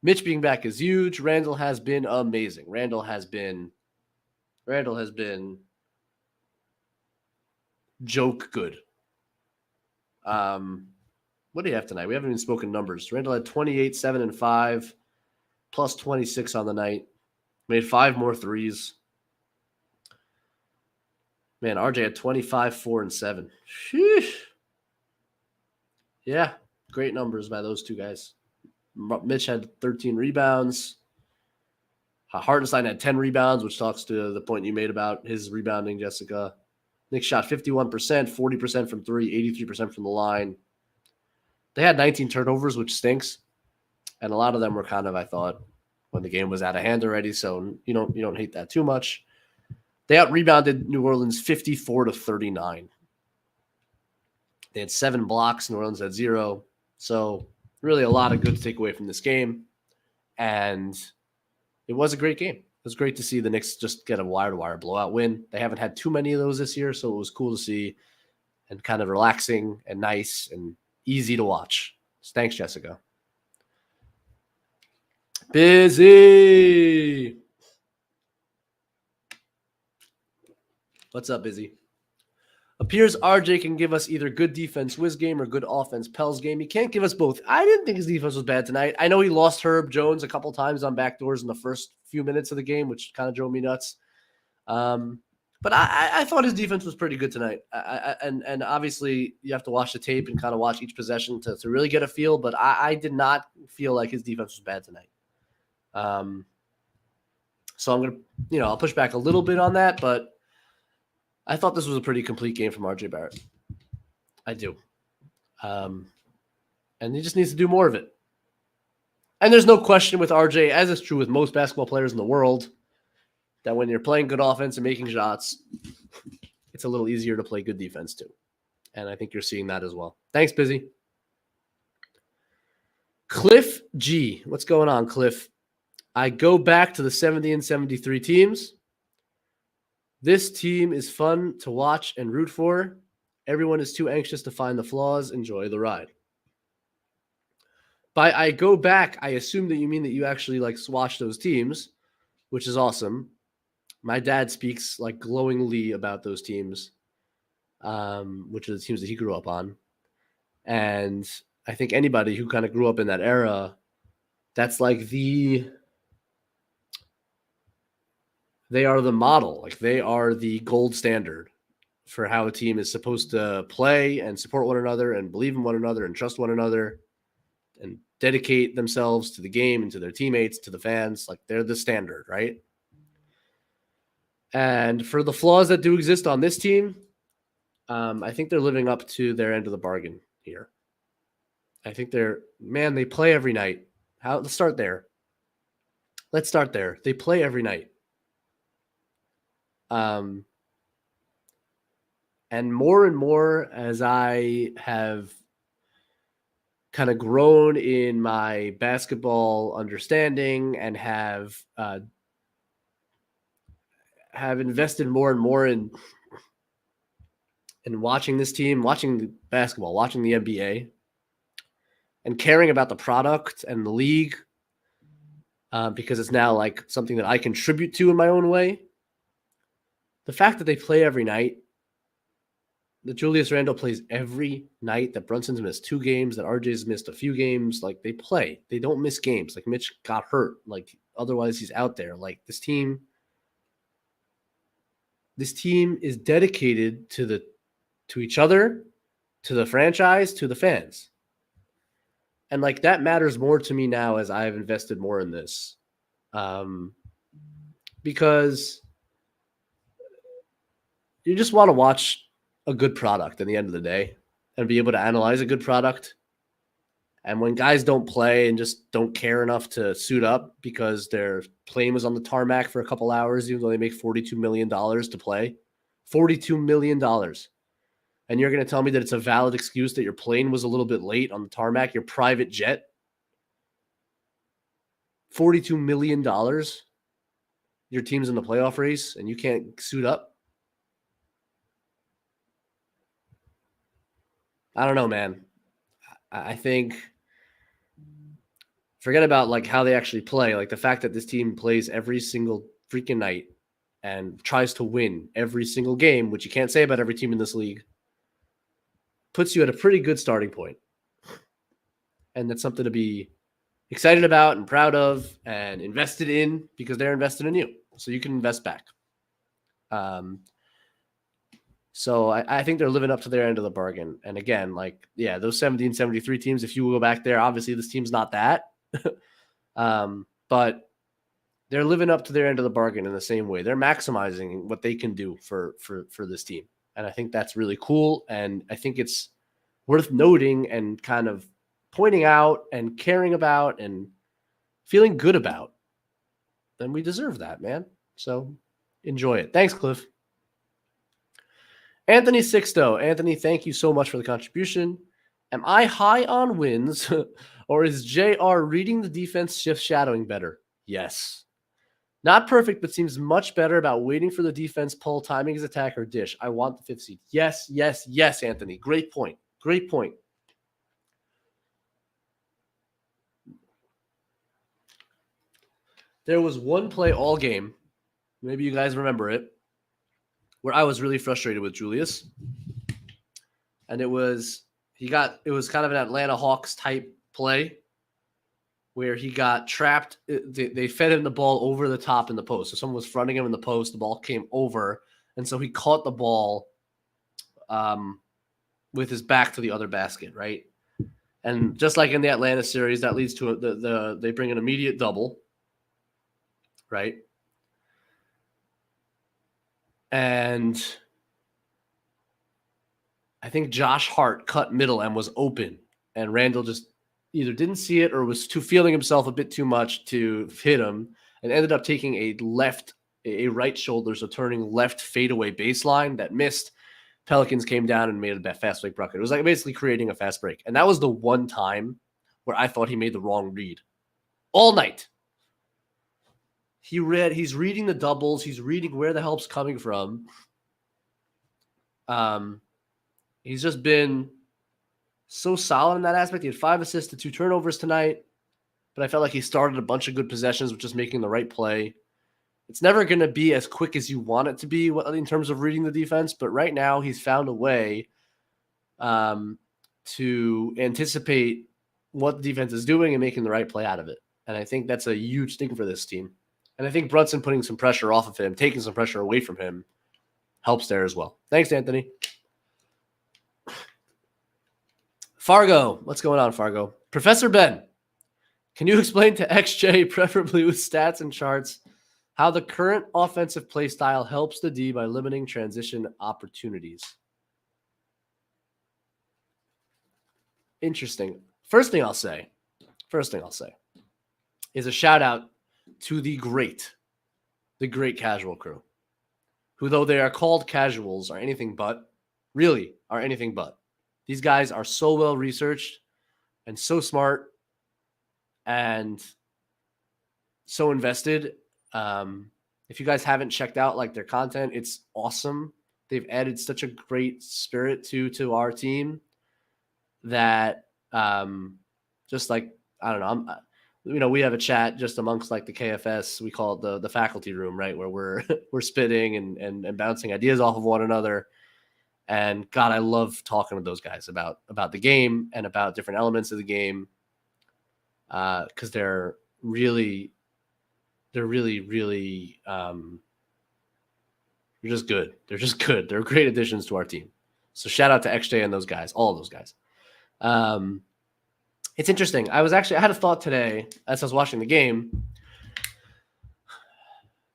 Mitch being back is huge. Randle has been amazing. Randle has been joke good. What do you have tonight? We haven't even spoken numbers. Randle had 28, 7, and 5, plus 26 on the night. Made 5 more threes. Man, RJ had 25, 4, and 7. Sheesh. Yeah, great numbers by those 2 guys. Mitch had 13 rebounds. Hartenstein had 10 rebounds, which talks to the point you made about his rebounding, Jessica. Knicks shot 51%, 40% from 3, 83% from the line. They had 19 turnovers, which stinks. And a lot of them were kind of, I thought, when the game was out of hand already. So you don't hate that too much. They out-rebounded New Orleans 54-39. They had 7 blocks. New Orleans had 0. So really a lot of good to take away from this game. And it was a great game. It was great to see the Knicks just get a wire-to-wire blowout win. They haven't had too many of those this year, so it was cool to see and kind of relaxing and nice and easy to watch. So thanks, Jessica. Busy. What's up, Busy? Appears RJ can give us either good defense Wiz game or good offense Pels game. He can't give us both. I didn't think his defense was bad tonight. I know he lost Herb Jones a couple times on backdoors in the first few minutes of the game, which kind of drove me nuts. But I thought his defense was pretty good tonight. And obviously you have to watch the tape and kind of watch each possession to really get a feel. But I did not feel like his defense was bad tonight. So I'm going to, I'll push back a little bit on that, but I thought this was a pretty complete game from RJ Barrett. I do. And he just needs to do more of it. And there's no question with RJ, as is true with most basketball players in the world, that when you're playing good offense and making shots, it's a little easier to play good defense too. And I think you're seeing that as well. Thanks, Busy. Cliff G. What's going on, Cliff? I go back to the 70 and 73 teams. This team is fun to watch and root for. Everyone is too anxious to find the flaws. Enjoy the ride. By I go back, I assume that you mean that you actually watch those teams, which is awesome. My dad speaks glowingly about those teams, which are the teams that he grew up on. And I think anybody who kind of grew up in that era, that's they are the model. They are the gold standard for how a team is supposed to play and support one another and believe in one another and trust one another and dedicate themselves to the game and to their teammates, to the fans. They're the standard, right? And for the flaws that do exist on this team, I think they're living up to their end of the bargain here. I think they play every night. Let's start there. They play every night. And more as I have kind of grown in my basketball understanding and have invested more and more in watching this team, watching basketball, watching the NBA, and caring about the product and the league, because it's now something that I contribute to in my own way. The fact that they play every night, that Julius Randle plays every night, that Brunson's missed 2 games, that RJ's missed a few games, they play. They don't miss games. Mitch got hurt. Otherwise he's out there. This team is dedicated to each other, to the franchise, to the fans. And that matters more to me now as I've invested more in this. Because you just want to watch a good product at the end of the day and be able to analyze a good product. And when guys don't play and just don't care enough to suit up because their plane was on the tarmac for a couple hours, even though they make $42 million to play, $42 million. And you're going to tell me that it's a valid excuse that your plane was a little bit late on the tarmac, your private jet? $42 million. Your team's in the playoff race and you can't suit up? I don't know, man. I think forget about how they actually play. The fact that this team plays every single freaking night and tries to win every single game, which you can't say about every team in this league, puts you at a pretty good starting point. And that's something to be excited about and proud of and invested in, because they're invested in you. So you can invest back. So I think they're living up to their end of the bargain. And again, those 70 and 73 teams, if you go back there, obviously this team's not that. But they're living up to their end of the bargain in the same way. They're maximizing what they can do for this team. And I think that's really cool. And I think it's worth noting and kind of pointing out and caring about and feeling good about. And we deserve that, man. So enjoy it. Thanks, Cliff. Anthony Sixto. Anthony, thank you so much for the contribution. Am I high on wins, or is JR reading the defense, shift shadowing better? Yes. Not perfect, but seems much better about waiting for the defense, pull, timing his attack, or dish. I want the 5th seed. Yes, Anthony. Great point. There was one play all game. Maybe you guys remember it. where I was really frustrated with Julius. And it was kind of an Atlanta Hawks type play where he got trapped. They fed him the ball over the top in the post. So someone was fronting him in the post. The ball came over. And so he caught the ball with his back to the other basket, right? And just like in the Atlanta series, that leads to they bring an immediate double, right? And I think Josh Hart cut middle and was open, and Randle just either didn't see it or was feeling himself a bit too much to hit him, and ended up taking a right shoulder, so turning left fadeaway baseline that missed. Pelicans came down and made a fast break bucket. It was like basically creating a fast break. And that was the one time where I thought he made the wrong read all night. He's reading the doubles. He's reading where the help's coming from. He's just been so solid in that aspect. He had 5 assists to 2 turnovers tonight, but I felt like he started a bunch of good possessions with just making the right play. It's never going to be as quick as you want it to be in terms of reading the defense, but right now he's found a way to anticipate what the defense is doing and making the right play out of it. And I think that's a huge thing for this team. And I think Brunson putting some pressure off of him, taking some pressure away from him, helps there as well. Thanks, Anthony. Fargo, what's going on, Fargo? Professor Ben, can you explain to XJ, preferably with stats and charts, how the current offensive play style helps the D by limiting transition opportunities? Interesting. First thing I'll say is a shout out to the great casual crew, who, though they are called casuals, are anything but. Really are anything but. These guys are so well researched and so smart and so invested. If you guys haven't checked out like their content, it's awesome. They've added such a great spirit to our team that just like, I don't know, we have a chat just amongst like the KFS. We call it the faculty room, right? Where we're spitting and bouncing ideas off of one another. And God, I love talking with those guys about the game and about different elements of the game. Cause they're really just good. They're just good. They're great additions to our team. So shout out to XJ and those guys, all of those guys. It's interesting. I had a thought today as I was watching the game.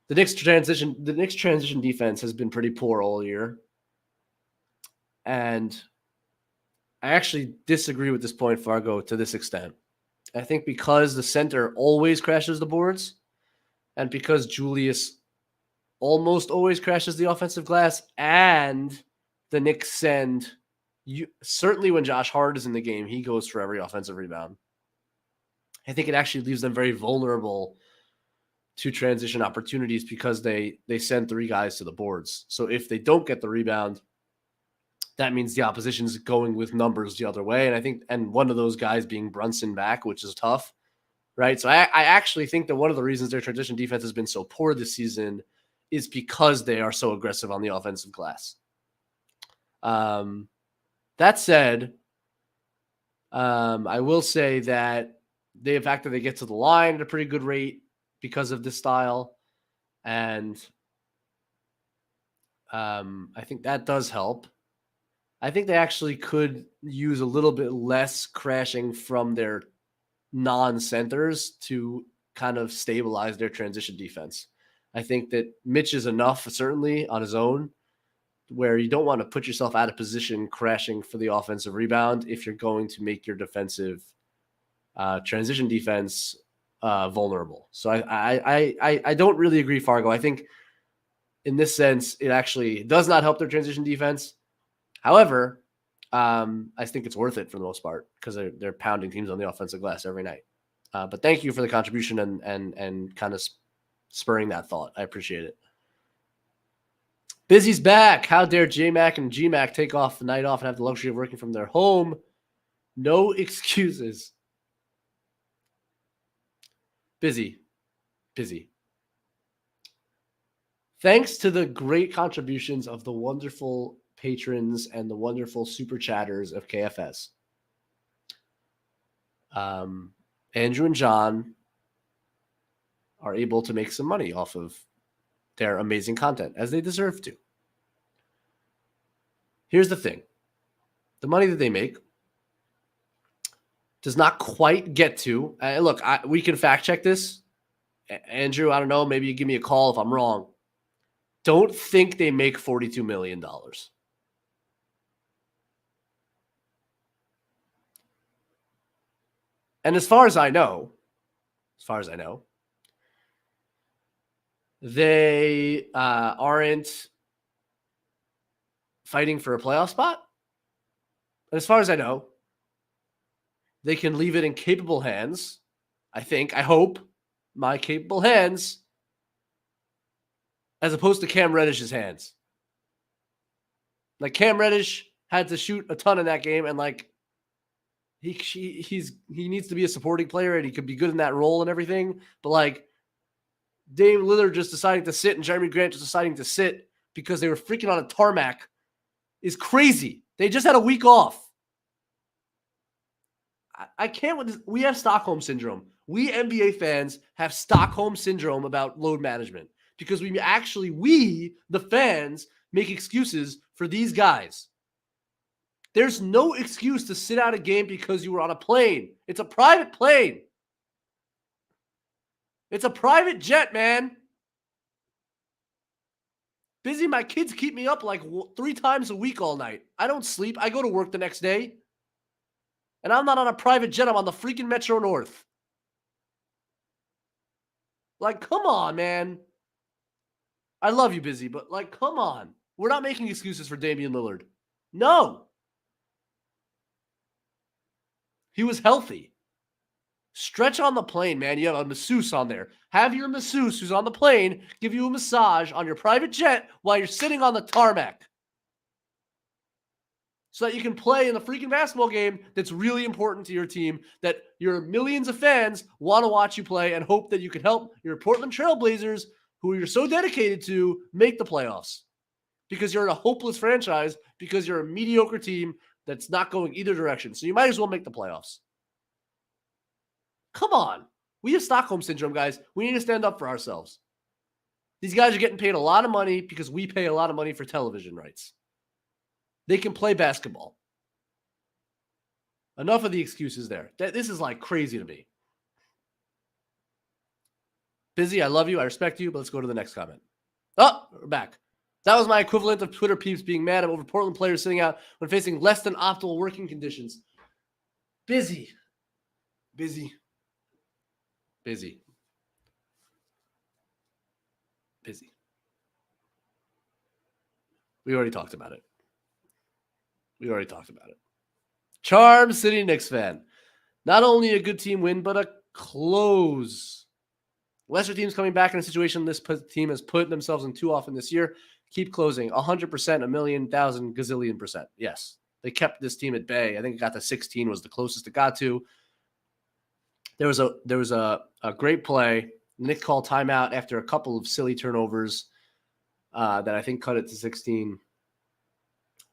The Knicks transition defense has been pretty poor all year. And I actually disagree with this point, Fargo, to this extent. I think because the center always crashes the boards, and because Julius almost always crashes the offensive glass, and the Knicks certainly when Josh Hart is in the game, he goes for every offensive rebound. I think it actually leaves them very vulnerable to transition opportunities because they send 3 guys to the boards. So if they don't get the rebound, that means the opposition's going with numbers the other way. And one of those guys being Brunson back, which is tough, right? So I actually think that one of the reasons their transition defense has been so poor this season is because they are so aggressive on the offensive glass. That said, I will say that the fact that they get to the line at a pretty good rate because of this style, and I think that does help. I think they actually could use a little bit less crashing from their non-centers to kind of stabilize their transition defense. I think that Mitch is enough, certainly, on his own, where you don't want to put yourself out of position crashing for the offensive rebound if you're going to make your defensive transition defense vulnerable. So I don't really agree, Fargo. I think in this sense, it actually does not help their transition defense. However, I think it's worth it for the most part because they're pounding teams on the offensive glass every night. But thank you for the contribution and kind of spurring that thought. I appreciate it. Busy's back. How dare J-Mac and G-Mac take off the night off and have the luxury of working from their home? No excuses. Busy. Thanks to the great contributions of the wonderful patrons and the wonderful super chatters of KFS. Andrew and John are able to make some money off of their amazing content, as they deserve to. Here's the thing. The money that they make does not quite get to... look, we can fact check this. Andrew, I don't know. Maybe you give me a call if I'm wrong. Don't think they make $42 million. And as far as I know, they aren't fighting for a playoff spot. And as far as I know, they can leave it in capable hands. I hope, my capable hands, as opposed to Cam Reddish's hands. Like, Cam Reddish had to shoot a ton in that game, and like he needs to be a supporting player, and he could be good in that role and everything. But like Dame Lillard just deciding to sit and Jeremy Grant just deciding to sit because they were freaking on a tarmac is crazy. They just had a week off. I can't with this. We have Stockholm syndrome. We NBA fans have Stockholm syndrome about load management because we, the fans, make excuses for these guys. There's no excuse to sit out a game because you were on a plane. It's a private plane. It's a private jet, man. Busy, my kids keep me up like 3 times a week all night. I don't sleep. I go to work the next day. And I'm not on a private jet. I'm on the freaking Metro North. Like, come on, man. I love you, Busy, but like, come on. We're not making excuses for Damian Lillard. No. He was healthy. Stretch on the plane, man. You have a masseuse on there. Have your masseuse who's on the plane give you a massage on your private jet while you're sitting on the tarmac, so that you can play in the freaking basketball game that's really important to your team, that your millions of fans want to watch you play and hope that you can help your Portland Trail Blazers, who you're so dedicated to, make the playoffs. Because you're in a hopeless franchise, because you're a mediocre team that's not going either direction. So you might as well make the playoffs. Come on. We have Stockholm syndrome, guys. We need to stand up for ourselves. These guys are getting paid a lot of money because we pay a lot of money for television rights. They can play basketball. Enough of the excuses there. This is like crazy to me. Busy, I love you. I respect you. But let's go to the next comment. Oh, we're back. That was my equivalent of Twitter peeps being mad over Portland players sitting out when facing less than optimal working conditions. Busy. We already talked about it. Charm City Knicks fan. Not only a good team win, but a close. Lesser teams coming back in a situation this team has put themselves in too often this year. Keep closing. 100%, a million, 1,000, gazillion percent. Yes. They kept this team at bay. I think it got to 16 was the closest it got to. There was a great play. Knicks called timeout after a couple of silly turnovers that I think cut it to 16.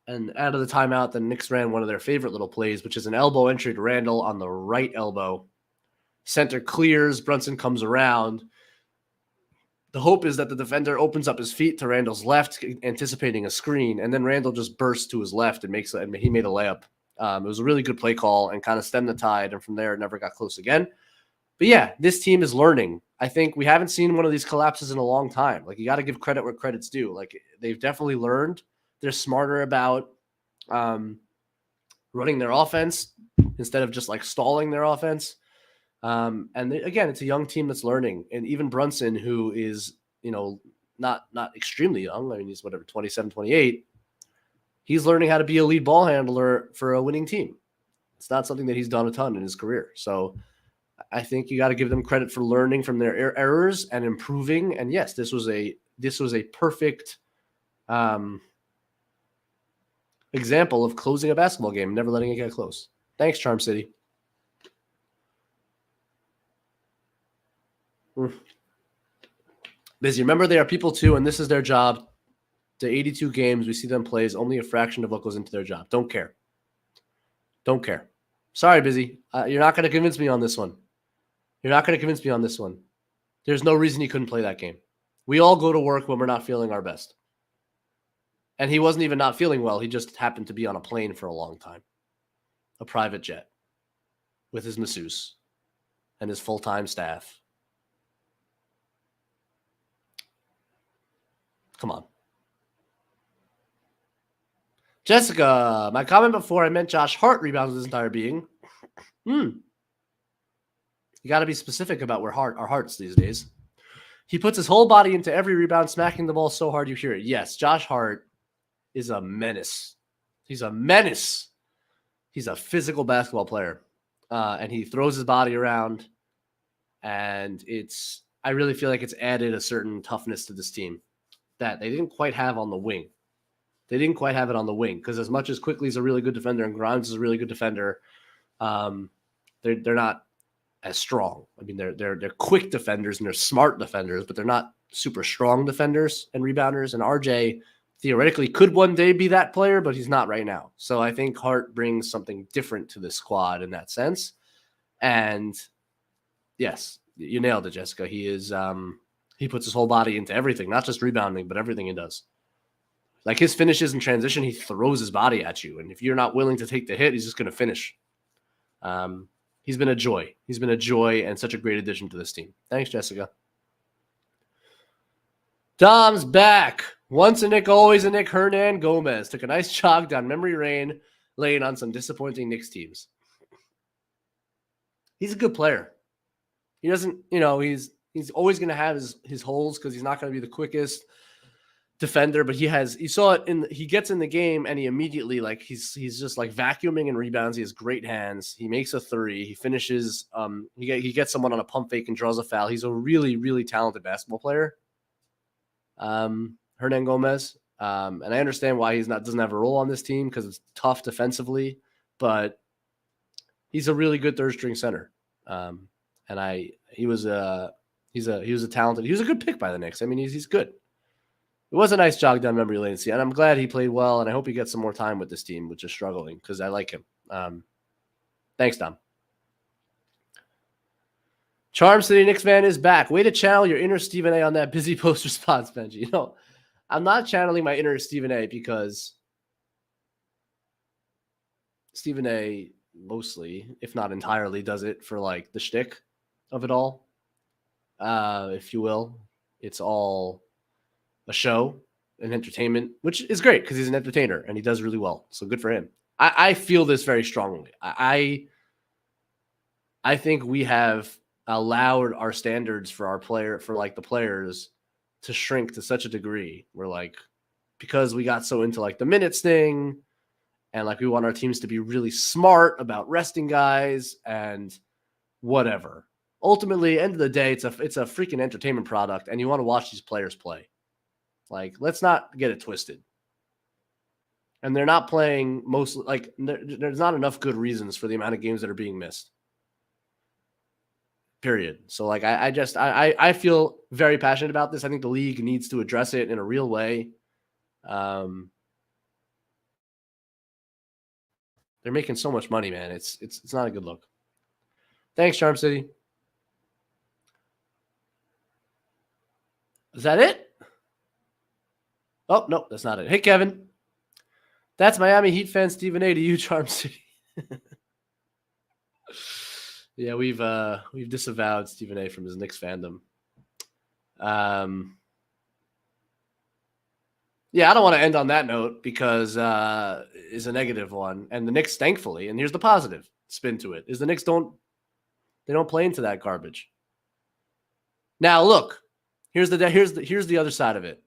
And out of the timeout, the Knicks ran one of their favorite little plays, which is an elbow entry to Randle on the right elbow. Center clears. Brunson comes around. The hope is that the defender opens up his feet to Randle's left, anticipating a screen, and then Randle just bursts to his left and he made a layup. It was a really good play call and kind of stemmed the tide, and from there, it never got close again. But yeah, this team is learning. I think we haven't seen one of these collapses in a long time. Like, you got to give credit where credit's due. Like, they've definitely learned. They're smarter about running their offense instead of just like stalling their offense. Again, it's a young team that's learning. And even Brunson, who is, not extremely young. I mean, he's 27, 28. He's learning how to be a lead ball handler for a winning team. It's not something that he's done a ton in his career. So I think you got to give them credit for learning from their errors and improving. And yes, this was a perfect example of closing a basketball game, never letting it get close. Thanks, Charm City. Busy. Remember, they are people too, and this is their job. The 82 games we see them play is only a fraction of what goes into their job. Don't care. Don't care. Sorry, Busy. You're not going to convince me on this one. You're not going to convince me on this one. There's no reason he couldn't play that game. We all go to work when we're not feeling our best. And he wasn't even not feeling well. He just happened to be on a plane for a long time. A private jet with his masseuse and his full-time staff. Come on. Jessica, my comment before, I meant Josh Hart rebounds his entire being. You got to be specific about where our hearts these days. He puts his whole body into every rebound, smacking the ball so hard you hear it. Yes, Josh Hart is a menace. He's a menace. He's a physical basketball player. And he throws his body around. And I really feel like it's added a certain toughness to this team that they didn't quite have on the wing. They didn't quite have it on the wing because as much as Quickly is a really good defender and Grimes is a really good defender, they're not as strong. I mean, they're quick defenders and they're smart defenders, but they're not super strong defenders and rebounders. And RJ theoretically could one day be that player, but he's not right now. So I think Hart brings something different to the squad in that sense. And yes, you nailed it, Jessica. He is he puts his whole body into everything, not just rebounding, but everything he does. Like his finishes in transition, he throws his body at you. And if you're not willing to take the hit, he's just going to finish. He's been a joy. He's been a joy and such a great addition to this team. Thanks, Jessica. Dom's back. Once a Nick, always a Nick. Hernan Gomez took a nice jog down memory lane on some disappointing Knicks teams. He's a good player. He doesn't, he's always going to have his holes because he's not going to be the quickest defender, but you saw it he gets in the game and he immediately he's just like vacuuming and rebounds. He has great hands. He makes a three. He finishes. He gets someone on a pump fake and draws a foul. He's a really, really talented basketball player. Hernan Gomez. And I understand why doesn't have a role on this team because it's tough defensively, but he's a really good third string center. He was a good pick by the Knicks. I mean, he's good. It was a nice jog down memory lane, and I'm glad he played well, and I hope he gets some more time with this team, which is struggling, because I like him. Thanks, Dom. Charm City Knicks fan is back. Way to channel your inner Stephen A on that busy post response, Benji. I'm not channeling my inner Stephen A because Stephen A mostly, if not entirely, does it for like the shtick of it all, if you will. It's all a show, an entertainment, which is great because he's an entertainer and he does really well. So good for him. I feel this very strongly. I think we have allowed our standards for the players to shrink to such a degree where because we got so into the minutes thing and we want our teams to be really smart about resting guys and whatever. Ultimately, end of the day, it's a freaking entertainment product and you want to watch these players play. Let's not get it twisted. And they're not playing mostly, there's not enough good reasons for the amount of games that are being missed. Period. So, I feel very passionate about this. I think the league needs to address it in a real way. They're making so much money, man. It's not a good look. Thanks, Charm City. Is that it? Oh, no, that's not it. Hey, Kevin. That's Miami Heat fan Stephen A to you, Charm City. Yeah, we've disavowed Stephen A from his Knicks fandom. Yeah, I don't want to end on that note because it's a negative one. And the Knicks, thankfully, and here's the positive spin to it, is the Knicks don't play into that garbage. Now, look, here's the other side of it.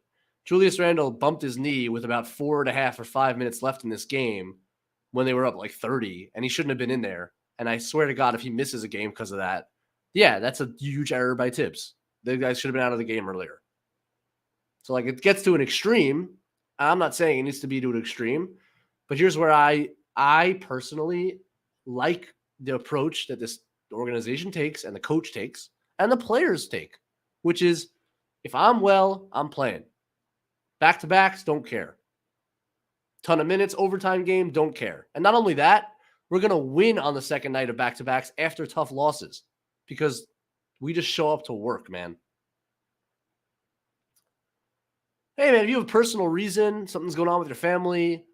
Julius Randle bumped his knee with about 4.5 or 5 minutes left in this game when they were up 30, and he shouldn't have been in there. And I swear to God, if he misses a game because of that, yeah, that's a huge error by Tibbs. The guys should have been out of the game earlier. So it gets to an extreme. I'm not saying it needs to be to an extreme, but here's where I personally like the approach that this organization takes and the coach takes and the players take, which is If I'm well, I'm playing. Back-to-backs, don't care. Ton of minutes, overtime game, don't care. And not only that, we're going to win on the second night of back-to-backs after tough losses because we just show up to work, man. Hey, man, if you have a personal reason, something's going on with your family,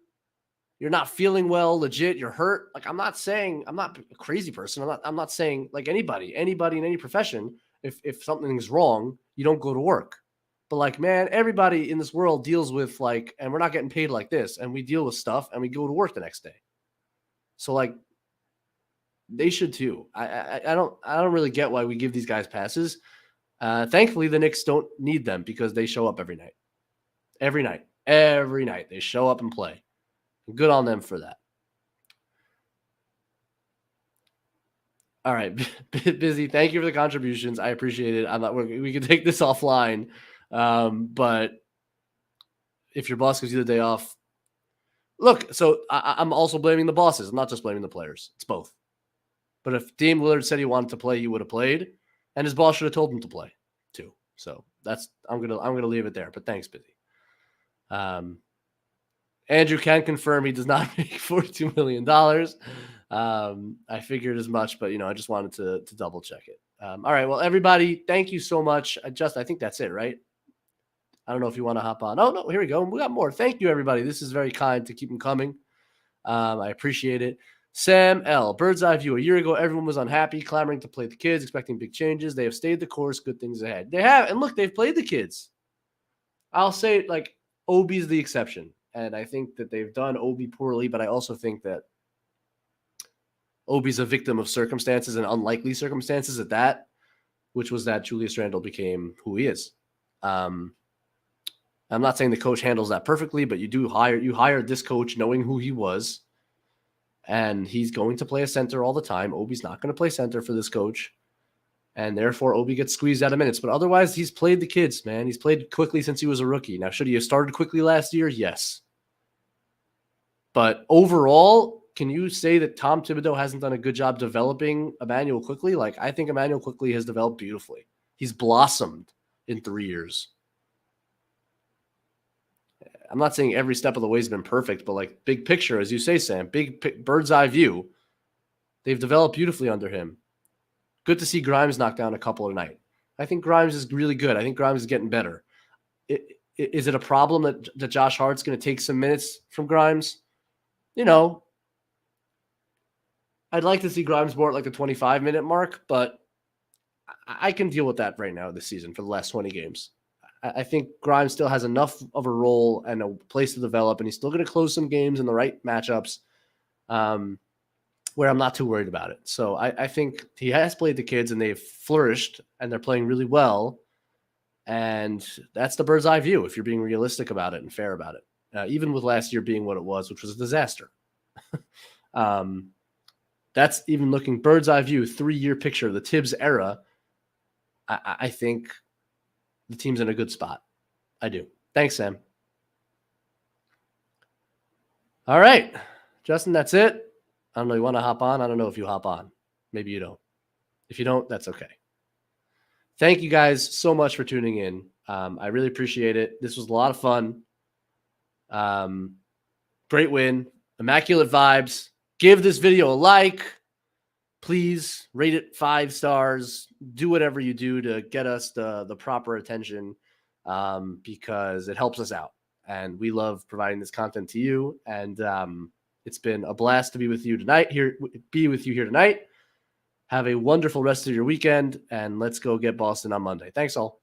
you're not feeling well, legit, you're hurt. Like, I'm not a crazy person. I'm not saying like anybody in any profession, if something's wrong, you don't go to work. But like, man, everybody in this world deals with like, and we're not getting paid like this, and we deal with stuff and we go to work the next day. So like, they should too. I don't really get why we give these guys passes. Thankfully, the Knicks don't need them because they show up every night. Every night they show up and play. Good on them for that. All right, Busy. Thank you for the contributions. I appreciate it. We can take this offline, but if your boss gives you the day off, look. So I'm also blaming the bosses. I'm not just blaming the players. It's both. But if Dame Lillard said he wanted to play, he would have played, and his boss should have told him to play too. So I'm gonna leave it there. But thanks, Busy. Andrew can confirm he does not make $42 million. I figured as much, but I just wanted to double check it. All right. Well, everybody, thank you so much. I think that's it, right? I don't know if you want to hop on. Oh, no, here we go. We got more. Thank you, everybody. This is very kind to keep them coming. I appreciate it. Sam L. Bird's eye view. A year ago, everyone was unhappy, clamoring to play the kids, expecting big changes. They have stayed the course. Good things ahead. They have. And look, they've played the kids. I'll say like Obi's the exception. And I think that they've done Obi poorly, but I also think that Obi's a victim of circumstances and unlikely circumstances at that, which was that Julius Randle became who he is. I'm not saying the coach handles that perfectly, but you hired this coach knowing who he was, and he's going to play a center all the time. Obi's not going to play center for this coach, and therefore Obi gets squeezed out of minutes. But otherwise, he's played the kids, man. He's played quickly since he was a rookie. Now, should he have started quickly last year? Yes. But overall, can you say that Tom Thibodeau hasn't done a good job developing Immanuel Quickley? Like, I think Immanuel Quickley has developed beautifully. He's blossomed in 3 years. I'm not saying every step of the way has been perfect, but like big picture, as you say, Sam, bird's eye view, they've developed beautifully under him. Good to see Grimes knock down a couple tonight. I think Grimes is really good. I think Grimes is getting better. Is it a problem that Josh Hart's going to take some minutes from Grimes? I'd like to see Grimes more at like the 25-minute mark, but I can deal with that right now this season for the last 20 games. I think Grimes still has enough of a role and a place to develop, and he's still going to close some games in the right matchups where I'm not too worried about it. So I think he has played the kids, and they've flourished, and they're playing really well. And that's the bird's eye view if you're being realistic about it and fair about it, even with last year being what it was, which was a disaster. That's even looking bird's eye view, 3-year picture of the Tibbs era. I think the team's in a good spot. I do. Thanks, Sam. All right, Justin, that's it. I don't know. You want to hop on? I don't know if you hop on. Maybe you don't. If you don't, that's okay. Thank you guys so much for tuning in. I really appreciate it. This was a lot of fun. Great win. Immaculate Vibes. Give this video a like. Please rate it 5 stars. Do whatever you do to get us the proper attention because it helps us out. And we love providing this content to you. And it's been a blast to be with you tonight. Here tonight. Have a wonderful rest of your weekend, and let's go get Boston on Monday. Thanks all.